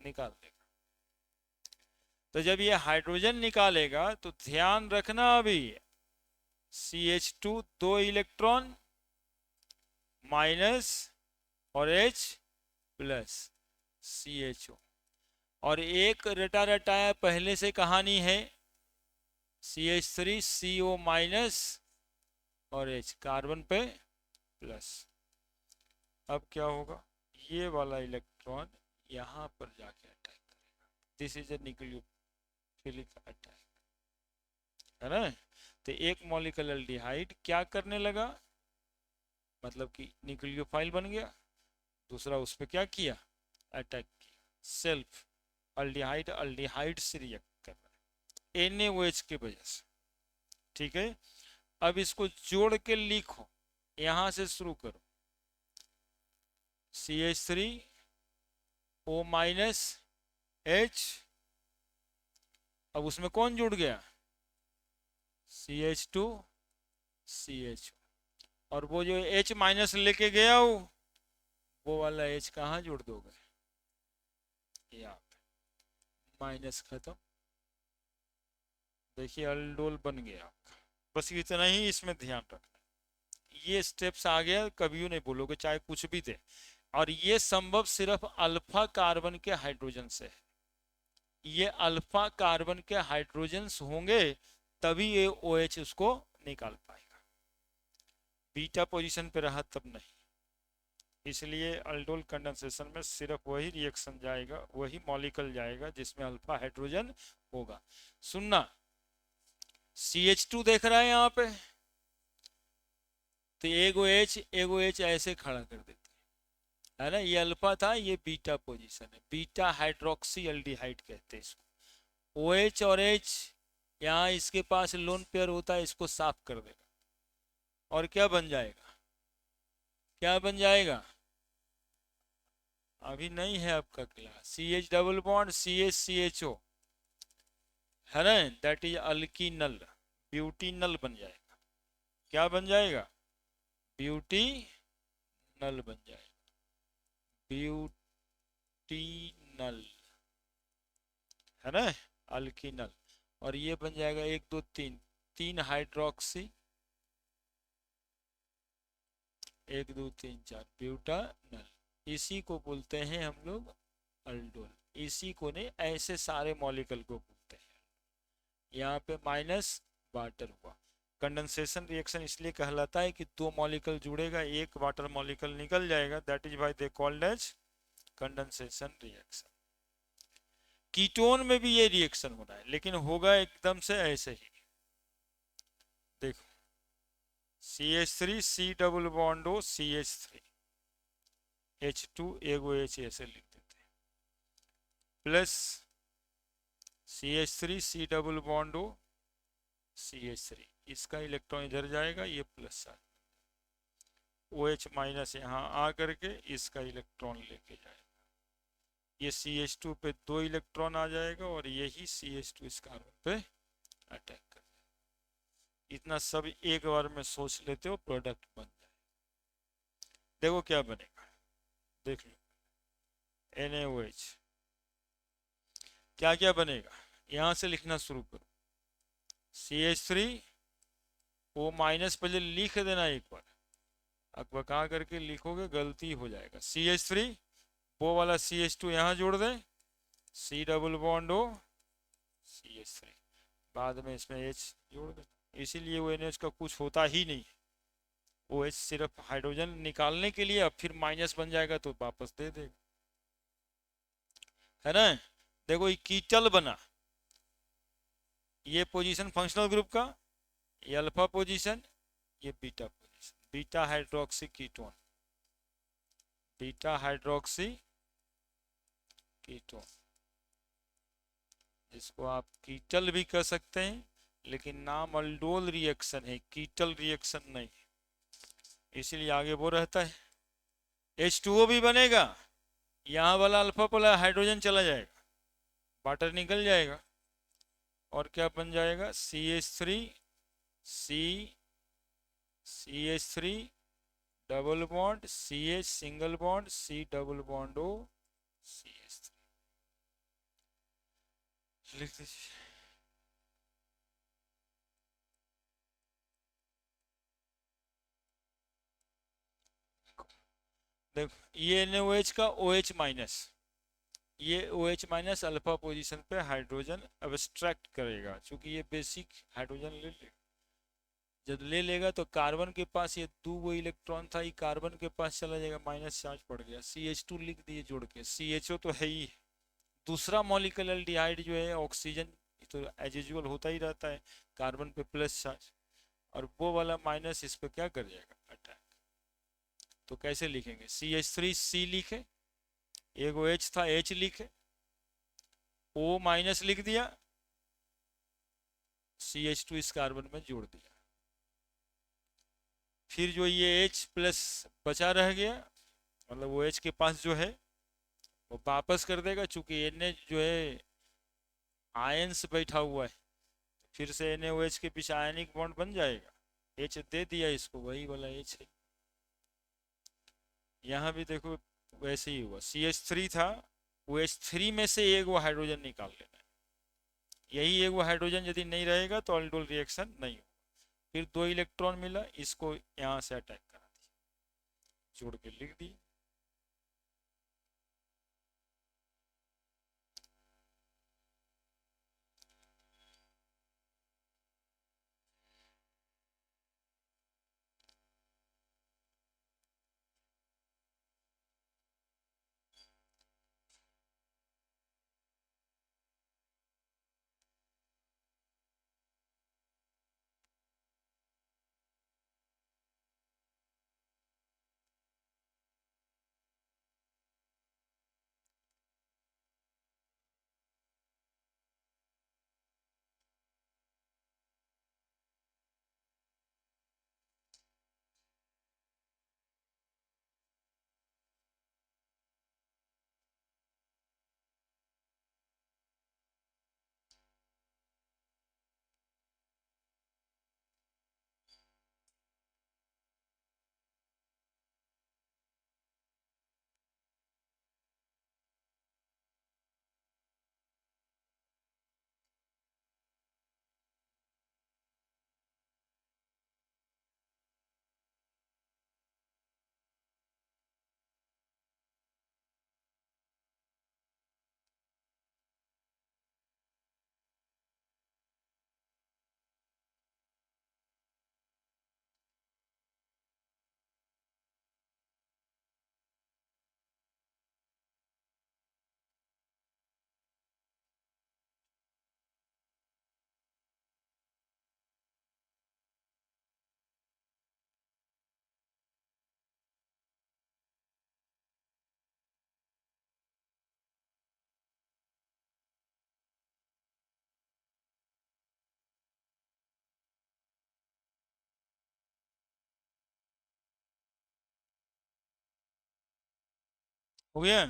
निकाल लेगा। तो जब ये हाइड्रोजन निकालेगा तो ध्यान रखना, अभी CH2 2 इलेक्ट्रॉन माइनस और H प्लस CHO, और एक रटा रटाया पहले से कहानी है, CH3 CO माइनस और H कार्बन पे प्लस। अब क्या होगा, ये वाला इलेक्ट्रॉन यहां पर जाके अटैक करेगा, this is a nucleophilic attack, है ना। तो एक मॉलिक्यूल अल्डिहाइड क्या करने लगा, मतलब कि न्यूक्लियोफाइल बन गया, दूसरा उस पर क्या किया, अटैक किया, सेल्फ अल्डिहाइड अल्डिहाइड से रिएक्ट कर रहा है NaOH की वजह से, ठीक है। अब इसको जोड़ के लिखो, यहां से शुरू करो, CH3 O माइनस H, अब उसमें कौन जुड़ गया, CH2 CH, और वो जो H माइनस लेके गया हो, वो वाला H कहाँ जोड़ दोगे, यहाँ पे, माइनस खत्म, देखिए अल्डोल बन गया आपका। बस इतना ही इसमें ध्यान रखना, ये स्टेप्स आ गया, कभी नहीं बोलोगे चाहे कुछ भी दे। और ये संभव सिर्फ अल्फा कार्बन के हाइड्रोजन से है, ये अल्फा कार्बन के हाइड्रोजन होंगे तभी ये OH उसको निकाल पाएगा, बीटा पोजीशन पे रहा तब नहीं। इसलिए अल्डोल कंडेंसेशन में सिर्फ वही रिएक्शन जाएगा, वही मॉलिक्यूल जाएगा जिसमें अल्फा हाइड्रोजन होगा। सुनना, CH2 देख रहा है यहाँ पे, तो एगो H ऐसे खड़ा कर देते है ना, ये अल्फा था, ये बीटा पोजीशन है, बीटा हाइड्रोक्सी एल्डिहाइड कहते हैं इसको। OH और H यहाँ इसके पास लोन पेयर होता है, इसको साफ कर देगा, और क्या बन जाएगा, क्या बन जाएगा, अभी नहीं है आपका class, CH double bond CH CHO, है ना, दैट इज अल्कीनल, ब्यूटीनल बन जाएगा, क्या बन जाएगा, ब्यूटीनल बन जाएगा, ब्यूटीनल, है ना, अल्कीनल। और ये बन जाएगा 1 2 3, 3 हाइड्रोक्सी, 1 2 3 4 ब्यूटानल, इसी को बोलते हैं हम लोग अल्डोल, इसी को ने ऐसे सारे मॉलिक्यूल को बोलते हैं। यहाँ पे माइनस वाटर हुआ, कंडेंसेशन रिएक्शन इसलिए कहलाता है कि 2 मॉलिक्यूल जुड़ेगा, एक वाटर मॉलिक्यूल निकल जाएगा, that is why they called as condensation reaction. Ketone में भी ये रिएक्शन हो रहा है, लेकिन होगा एकदम से ऐसे ही, देखो CH3 C डबल बॉन्ड हो CH3 H2 एगो H ऐसे लिख देते हैं, plus CH3 C double bond O CH3, इसका इलेक्ट्रॉन इधर जाएगा, ये प्लस चार्ज, OH माइनस यहाँ आ करके इसका इलेक्ट्रॉन लेके जाएगा, ये CH2 पे 2 इलेक्ट्रॉन आ जाएगा और यही CH2 इस कार्बन पे अटैक कर जाएगा। इतना सब एक बार में सोच लेते हो, प्रोडक्ट बन जाए। देखो क्या बनेगा, देख लो, NaOH क्या क्या बनेगा, यहां से लिखना शुरू करो। CH3 O माइनस पहले लिख देना एक बार, अकबका करके लिखोगे गलती हो जाएगा। CH3 वो वाला CH2 यहाँ जोड़ दें, C double bond O CH3, बाद में इसमें H जोड़ दें, इसीलिए वो NH का कुछ होता ही नहीं। OH सिर्फ हाइड्रोजन निकालने के लिए, अब फिर माइनस बन जाएगा तो वापस दे देगा, है ना। देखो ये कीटल बना, ये पोजीशन फंक्शनल ग्रुप का, ये अल्फा पोजीशन, ये beta position, beta hydroxy ketone, beta hydroxy ketone, इसको आप कीटल भी कह सकते हैं, लेकिन नाम अल्डोल रिएक्शन है, कीटल रिएक्शन नहीं, इसीलिए आगे वो रहता है। H2O भी बनेगा, यहाँ वाला अल्फा वाला हाइड्रोजन चला जाएगा, वाटर निकल जाएगा, और क्या बन जाएगा, CH3 C CH3 double bond CH single bond C double bond O CH3, लिख दीजिए। देखो ये NaOH का OH माइनस, ये OH माइनस अल्फा पोजीशन पे हाइड्रोजन अब्स्ट्रैक्ट करेगा, क्योंकि ये बेसिक हाइड्रोजन ले लेगा, जब ले लेगा तो कार्बन के पास ये 2 इलेक्ट्रॉन था, ये कार्बन के पास चला जाएगा, माइनस चार्ज पड़ गया, CH2 लिख दिए जोड़ के, CHO तो है ही, दूसरा मॉलिक्यूलर एल्डिहाइड जो है ऑक्सीजन तो एज यूजुअल होता ही रहता है, कार्बन पे प्लस चार्ज, और वो वाला माइनस इस पे क्या कर जाएगा, अटैक। तो कैसे लिखेंगे, CH3 C लिखे, एक OH था H लिखे, O माइनस लिख दिया, CH2 इस कार्बन में जोड़ दिया, फिर जो ये H प्लस बचा रह गया, मतलब OH के पास जो है वो वापस कर देगा, चूंकि Na जो है आयंस बैठा हुआ है, फिर से NaOH के पीछे आयनिक बॉन्ड बन जाएगा, H दे दिया इसको, वही वाला H है। यहाँ भी देखो वैसे ही हुआ, CH3 था, OH3 में से एक वो हाइड्रोजन निकाल लेना है, यही एक वो हाइड्रोजन यदि नहीं रहेगा तो अल्डोल रिएक्शन नहीं होगा, फिर 2 इलेक्ट्रॉन मिला, इसको यहाँ से अटैक करा दिया, जोड़ के लिख दी। हो गया।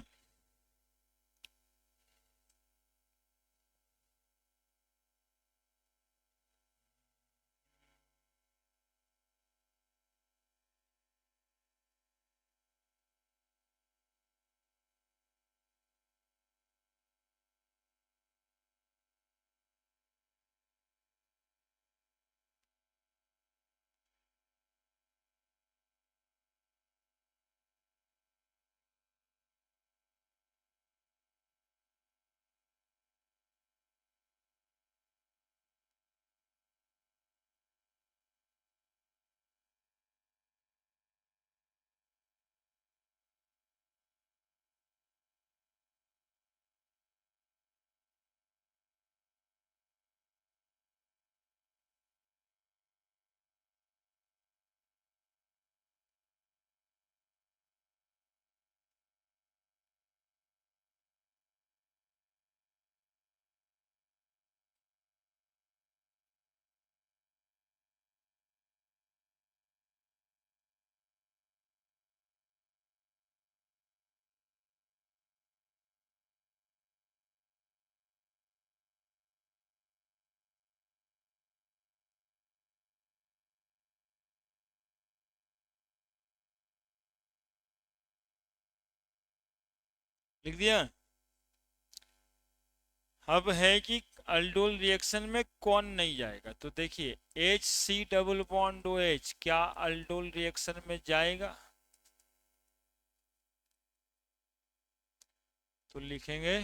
लिख दिया। अब है कि अल्डोल रिएक्शन में कौन नहीं जाएगा, तो देखिए H C double bond O H क्या अल्डोल रिएक्शन में जाएगा, तो लिखेंगे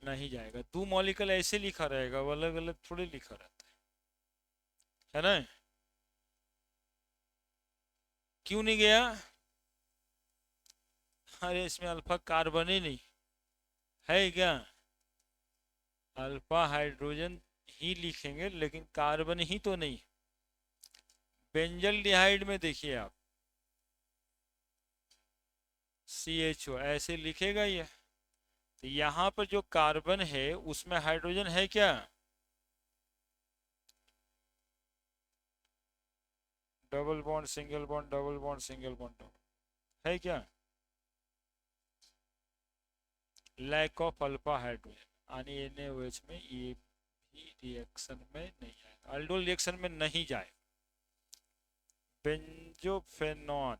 नहीं जाएगा। दो मॉलिक्यूल ऐसे लिखा रहेगा, वो अलग अलग थोड़ी लिखा रहता है ना। क्यों नहीं गया? अरे इसमें अल्फा कार्बन ही नहीं है क्या, अल्फा हाइड्रोजन ही लिखेंगे लेकिन कार्बन ही तो नहीं। बेंजल डिहाइड में देखिए आप CHO ऐसे लिखेगा ये, तो यहाँ पर जो कार्बन है उसमें हाइड्रोजन है क्या, double bond single bond double bond single bond है क्या, लैक ऑफ अल्फा हाइड्रोजन, यानी NaOH में ये भी रिएक्शन में नहीं आएगा, अल्डोल रिएक्शन में नहीं जाए। बेंजोफेनॉन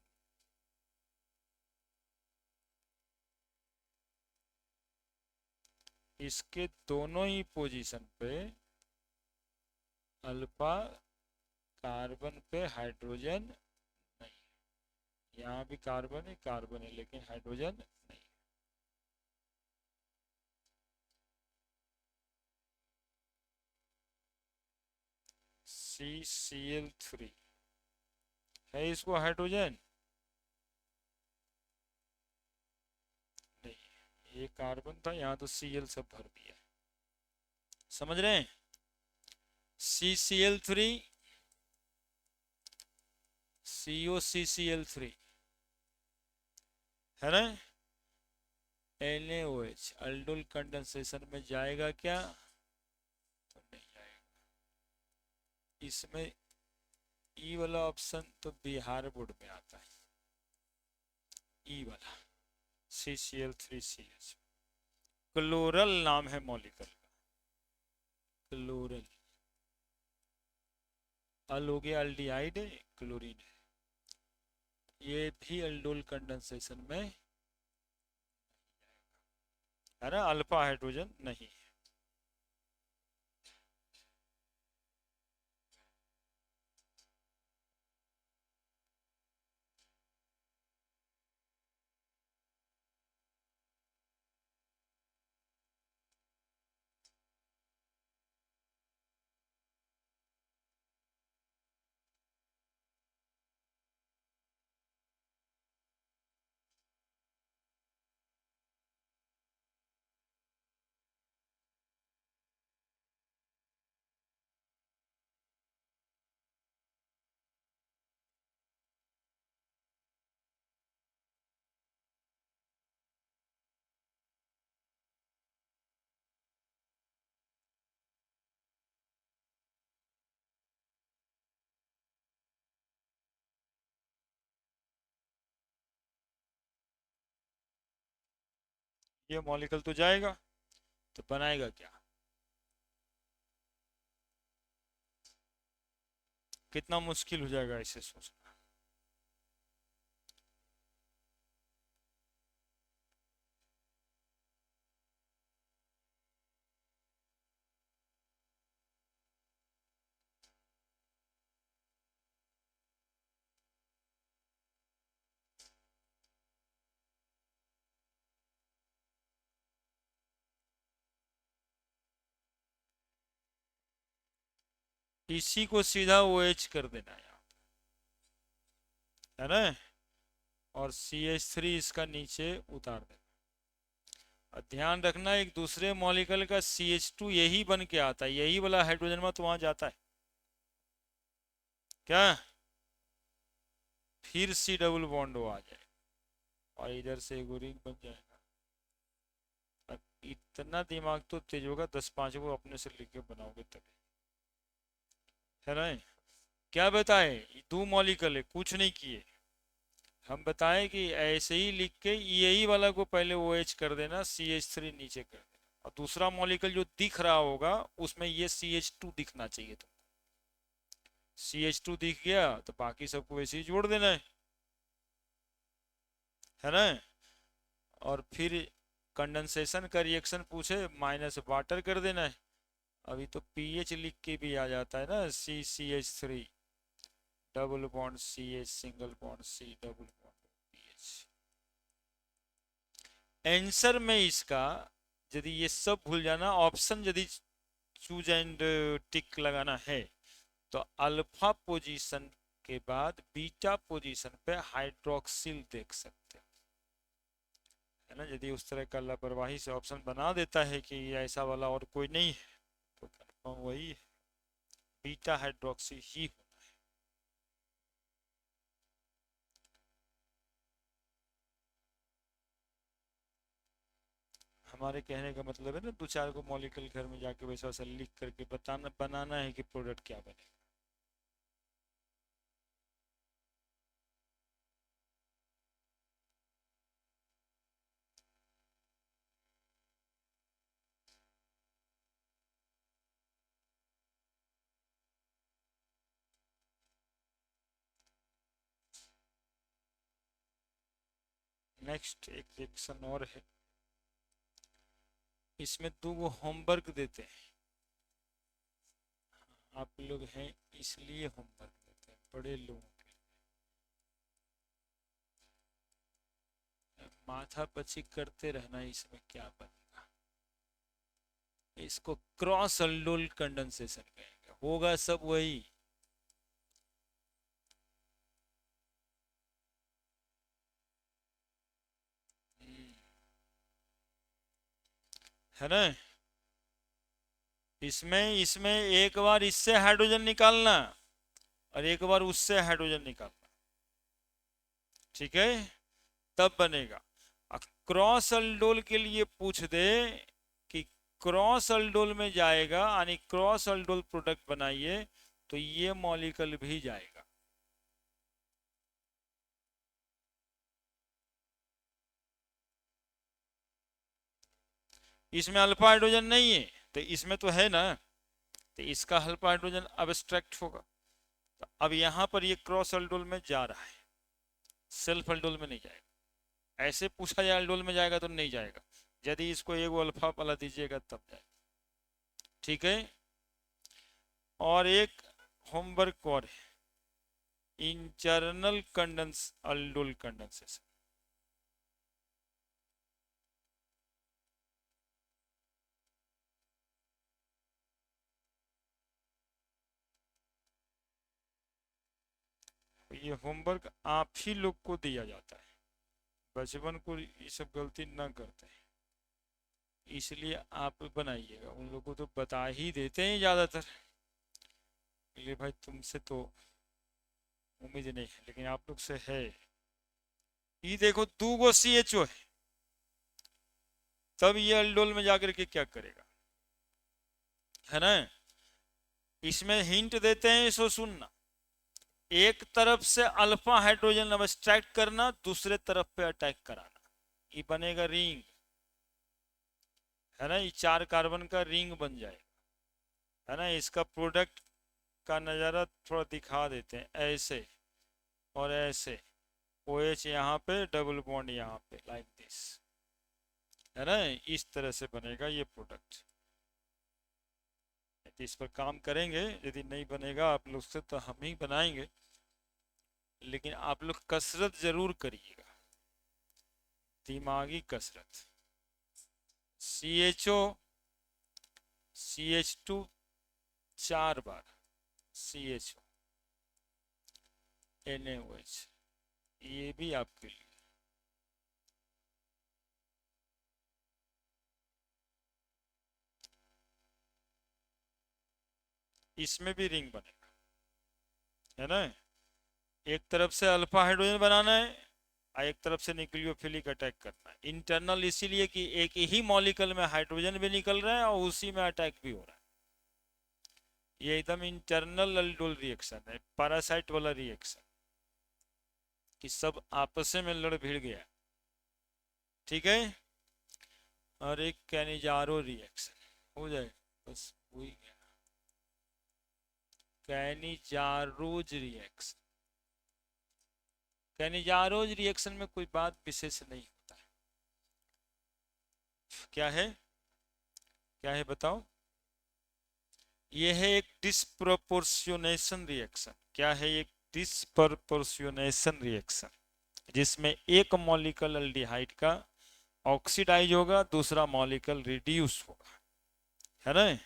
इसके दोनों ही पोजीशन पे अल्फा कार्बन पे हाइड्रोजन नहीं, यहाँ भी कार्बन है लेकिन हाइड्रोजन नहीं। CCl3 है इसको हाइड्रोजन नहीं, ये कार्बन था, यहाँ तो Cl सब भर दिया, समझ रहे हैं। CCl3 COCCl3 है ना, NaOH अल्डोल कंडेंसेशन में जाएगा क्या, तो नहीं जाएगा। इसमें ई वाला ऑप्शन तो बिहार बोर्ड में आता है, ई वाला CCl3CH, क्लोरल नाम है मॉलिक्यूल का, क्लोरल। अल हो गया अल्डिहाइड है, क्लोरीन है, ये भी अल्डोल कंडेंसेशन में है ना, अल्फा हाइड्रोजन नहीं। ये मॉलिक्यूल तो जाएगा, तो बनाएगा क्या? कितना मुश्किल हो जाएगा इसे सोचना। इसी को सीधा ओ एच कर देना है ना, और CH3 इसका नीचे उतार देना। और ध्यान रखना एक दूसरे मॉलिक्यूल का CH2 यही बन के आता है, यही वाला हाइड्रोजन में तो वहां जाता है क्या, फिर C डबल बॉन्ड आ जाए और इधर से एक रिंग बन जाएगा। अब इतना दिमाग तो तेज होगा, 10-5 को अपने से लिख के बनाओगे तभी, है ना। क्या बताए, दो मॉलिक्यूल है, कुछ नहीं किए, हम बताएं कि ऐसे ही लिख के यही वाला को पहले ओ OH कर देना, CH3 नीचे कर देना, और दूसरा मॉलिक्यूल जो दिख रहा होगा उसमें ये CH2 दिखना चाहिए, तो CH2 दिख गया तो बाकी सबको वैसे ही जोड़ देना है ना। और फिर कंडेंसेशन का रिएक्शन पूछे, माइनस वाटर कर देना है। अभी तो पीएच लिख के भी आ जाता है ना, CH3 double bond CH single bond C double bond pH. Answer में इसका यदि ये सब भूल जाना, ऑप्शन यदि चूज एंड टिक लगाना है तो अल्फा पोजीशन के बाद बीटा पोजीशन पे हाइड्रोक्सिल देख सकते हैं, है ना। यदि उस तरह का लापरवाही से ऑप्शन बना देता है कि ऐसा वाला और कोई नहीं है, तो कंफर्म वही है, बीटा हाइड्रोक्सी ही होना है। हमारे कहने का मतलब है ना, 2-4 को मॉलिक्यूल घर में जाके वैसा वैसा लिख करके बताना, बनाना है कि प्रोडक्ट क्या बनेगा। नेक्स्ट एक रिएक्शन और है, इसमें 2 होमवर्क देते हैं, आप लोग हैं इसलिए होमवर्क देते हैं, बड़े लोगों के लिए माथा पची करते रहना, इसमें क्या बनेगा। इसको क्रॉस अल्डोल कंडेंसेशन कहेंगे, होगा सब वही, है ना। इसमें इसमें एक बार इससे हाइड्रोजन निकालना और एक बार उससे हाइड्रोजन निकालना, ठीक है, तब बनेगा। क्रॉस अल्डोल के लिए पूछ दे कि क्रॉस अल्डोल में जाएगा, यानी क्रॉस अल्डोल प्रोडक्ट बनाइए, तो ये मॉलिक्यूल भी जाएगा। इसमें अल्फा हाइड्रोजन नहीं है, तो इसमें तो है ना, तो इसका अल्फा हाइड्रोजन अब्स्ट्रैक्ट होगा। तो अब यहां पर ये क्रॉस अल्डोल में जा रहा है, सेल्फ अल्डोल में नहीं जाएगा। ऐसे पूछा जाए अल्डोल में जाएगा तो नहीं जाएगा, यदि इसको एक अल्फा वाला दीजिएगा तब जाएगा, ठीक है। और एक होमवर्क और है, इंटरनल कंडेंस अल्डोल कंडेंसेशन। ये होमवर्क आप ही लोग को दिया जाता है, बचपन को ये सब गलती ना करते हैं, इसलिए आप बनाइएगा। उन लोगों को तो बता ही देते हैं ज्यादातर, इसलिए भाई तुमसे तो उम्मीद नहीं है, लेकिन आप लोग से है। ये देखो 2 गो CHO है, तब ये अल्डोल में जाकर के क्या करेगा, है ना। इसमें हिंट देते हैं, इसको सुनना। एक तरफ से अल्फा हाइड्रोजन अब्स्ट्रैक्ट करना, दूसरे तरफ पे अटैक कराना, ये बनेगा रिंग। है ना, ये 4 कार्बन का रिंग बन जाएगा, है ना। इसका प्रोडक्ट का नज़ारा थोड़ा दिखा देते हैं, ऐसे और ऐसे, OH यहाँ पे, डबल बॉन्ड यहाँ पे, लाइक दिस, है ना। इस तरह से बनेगा ये प्रोडक्ट। इस पर काम करेंगे, यदि नहीं बनेगा आप लोग से तो हम ही बनाएंगे, लेकिन आप लोग कसरत जरूर करिएगा, दिमागी कसरत। CHO CH2 4 बार, CHO NaOH, ये भी आपके लिए। इसमें भी रिंग बनेगा, है ना। एक तरफ से अल्फा हाइड्रोजन बनाना है और एक तरफ से न्यूक्लियोफिलिक अटैक करना है। इंटरनल इसीलिए कि एक ही मॉलिक्यूल में हाइड्रोजन भी निकल रहा है और उसी में अटैक भी हो रहा है। ये एकदम इंटरनल अल्डोल रिएक्शन है, पैरासाइट वाला रिएक्शन, कि सब आपस में लड़ भिड़ गया, ठीक है। और एक कैनिजारो रिएक्शन हो जाए, बस हो ही गया, कैनिजारोज रिएक्शन। कैनिजारोज रिएक्शन में कोई बात विशेष नहीं होता है। क्या है, क्या है बताओ। यह है एक डिस्प्रोपोर्शनेशन रिएक्शन। क्या है, एक डिस्प्रोपोर्शनेशन रिएक्शन, जिसमें एक मॉलिक्यूल एल्डिहाइड का ऑक्सीडाइज होगा, दूसरा मॉलिक्यूल रिड्यूस होगा, है ना।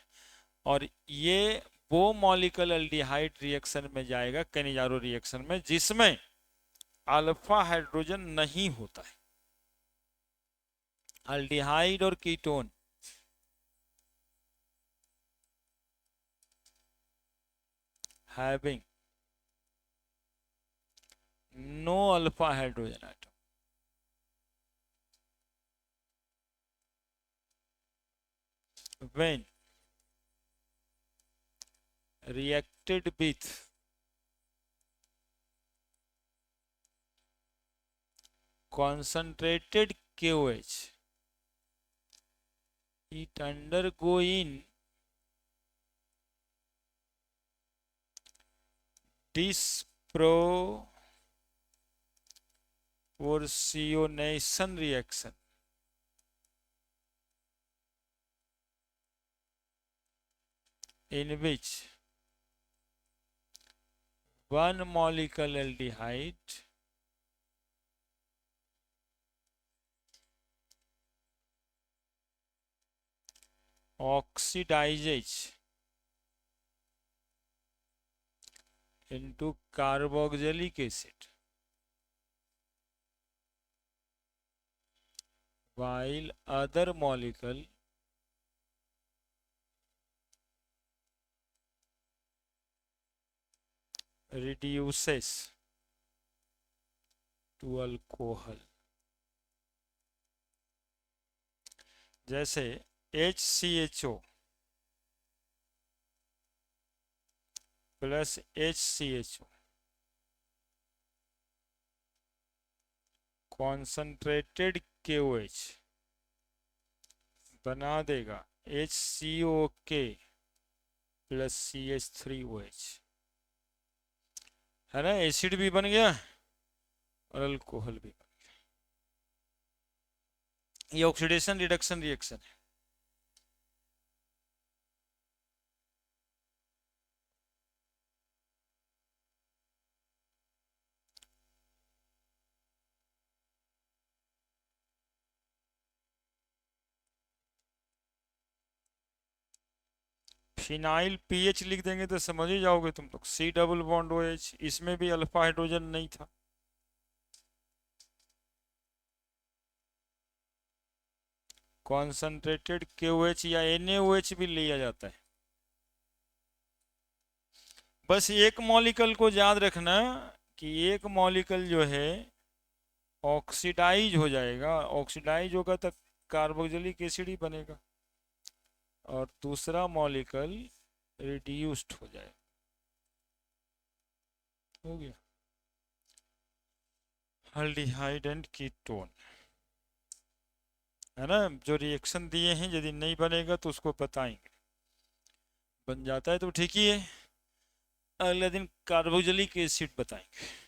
और ये वो मॉलिक्यूल एल्डिहाइड रिएक्शन में जाएगा, कैनिजारो रिएक्शन में, जिसमें अल्फा हाइड्रोजन नहीं होता है। एल्डिहाइड और ketone having no alpha hydrogen atom, when reacted with concentrated KOH, it undergoing disproportionation reaction in which one molecule aldehyde oxidizes into carboxylic acid while other molecule reduces to alcohol। जैसे HCHO plus HCHO concentrated KOH बना देगा HCOK प्लस CH3OH, है ना। एसिड भी बन गया और अल्कोहल भी बन गया। ये ऑक्सीडेशन रिडक्शन रिएक्शन है। फिनाइल पीएच लिख देंगे तो समझ ही जाओगे तुम लोग। C डबल बॉन्ड OH, इसमें भी अल्फा हाइड्रोजन नहीं था। कॉन्सनट्रेटेड KOH या NaOH भी लिया जाता है। बस एक मॉलिक्यूल को याद रखना कि एक मॉलिक्यूल जो है ऑक्सीडाइज हो जाएगा, ऑक्सीडाइज होगा तो कार्बोक्सिलिक एसिड ही बनेगा, और दूसरा मॉलिक्यूल रिड्यूस्ड हो जाएगा। हो गया एल्डिहाइड एंड कीटोन। है ना, जो रिएक्शन दिए हैं यदि नहीं बनेगा तो उसको बताएंगे, बन जाता है तो ठीक ही है। अगले दिन कार्बोक्सिलिक एसिड बताएंगे।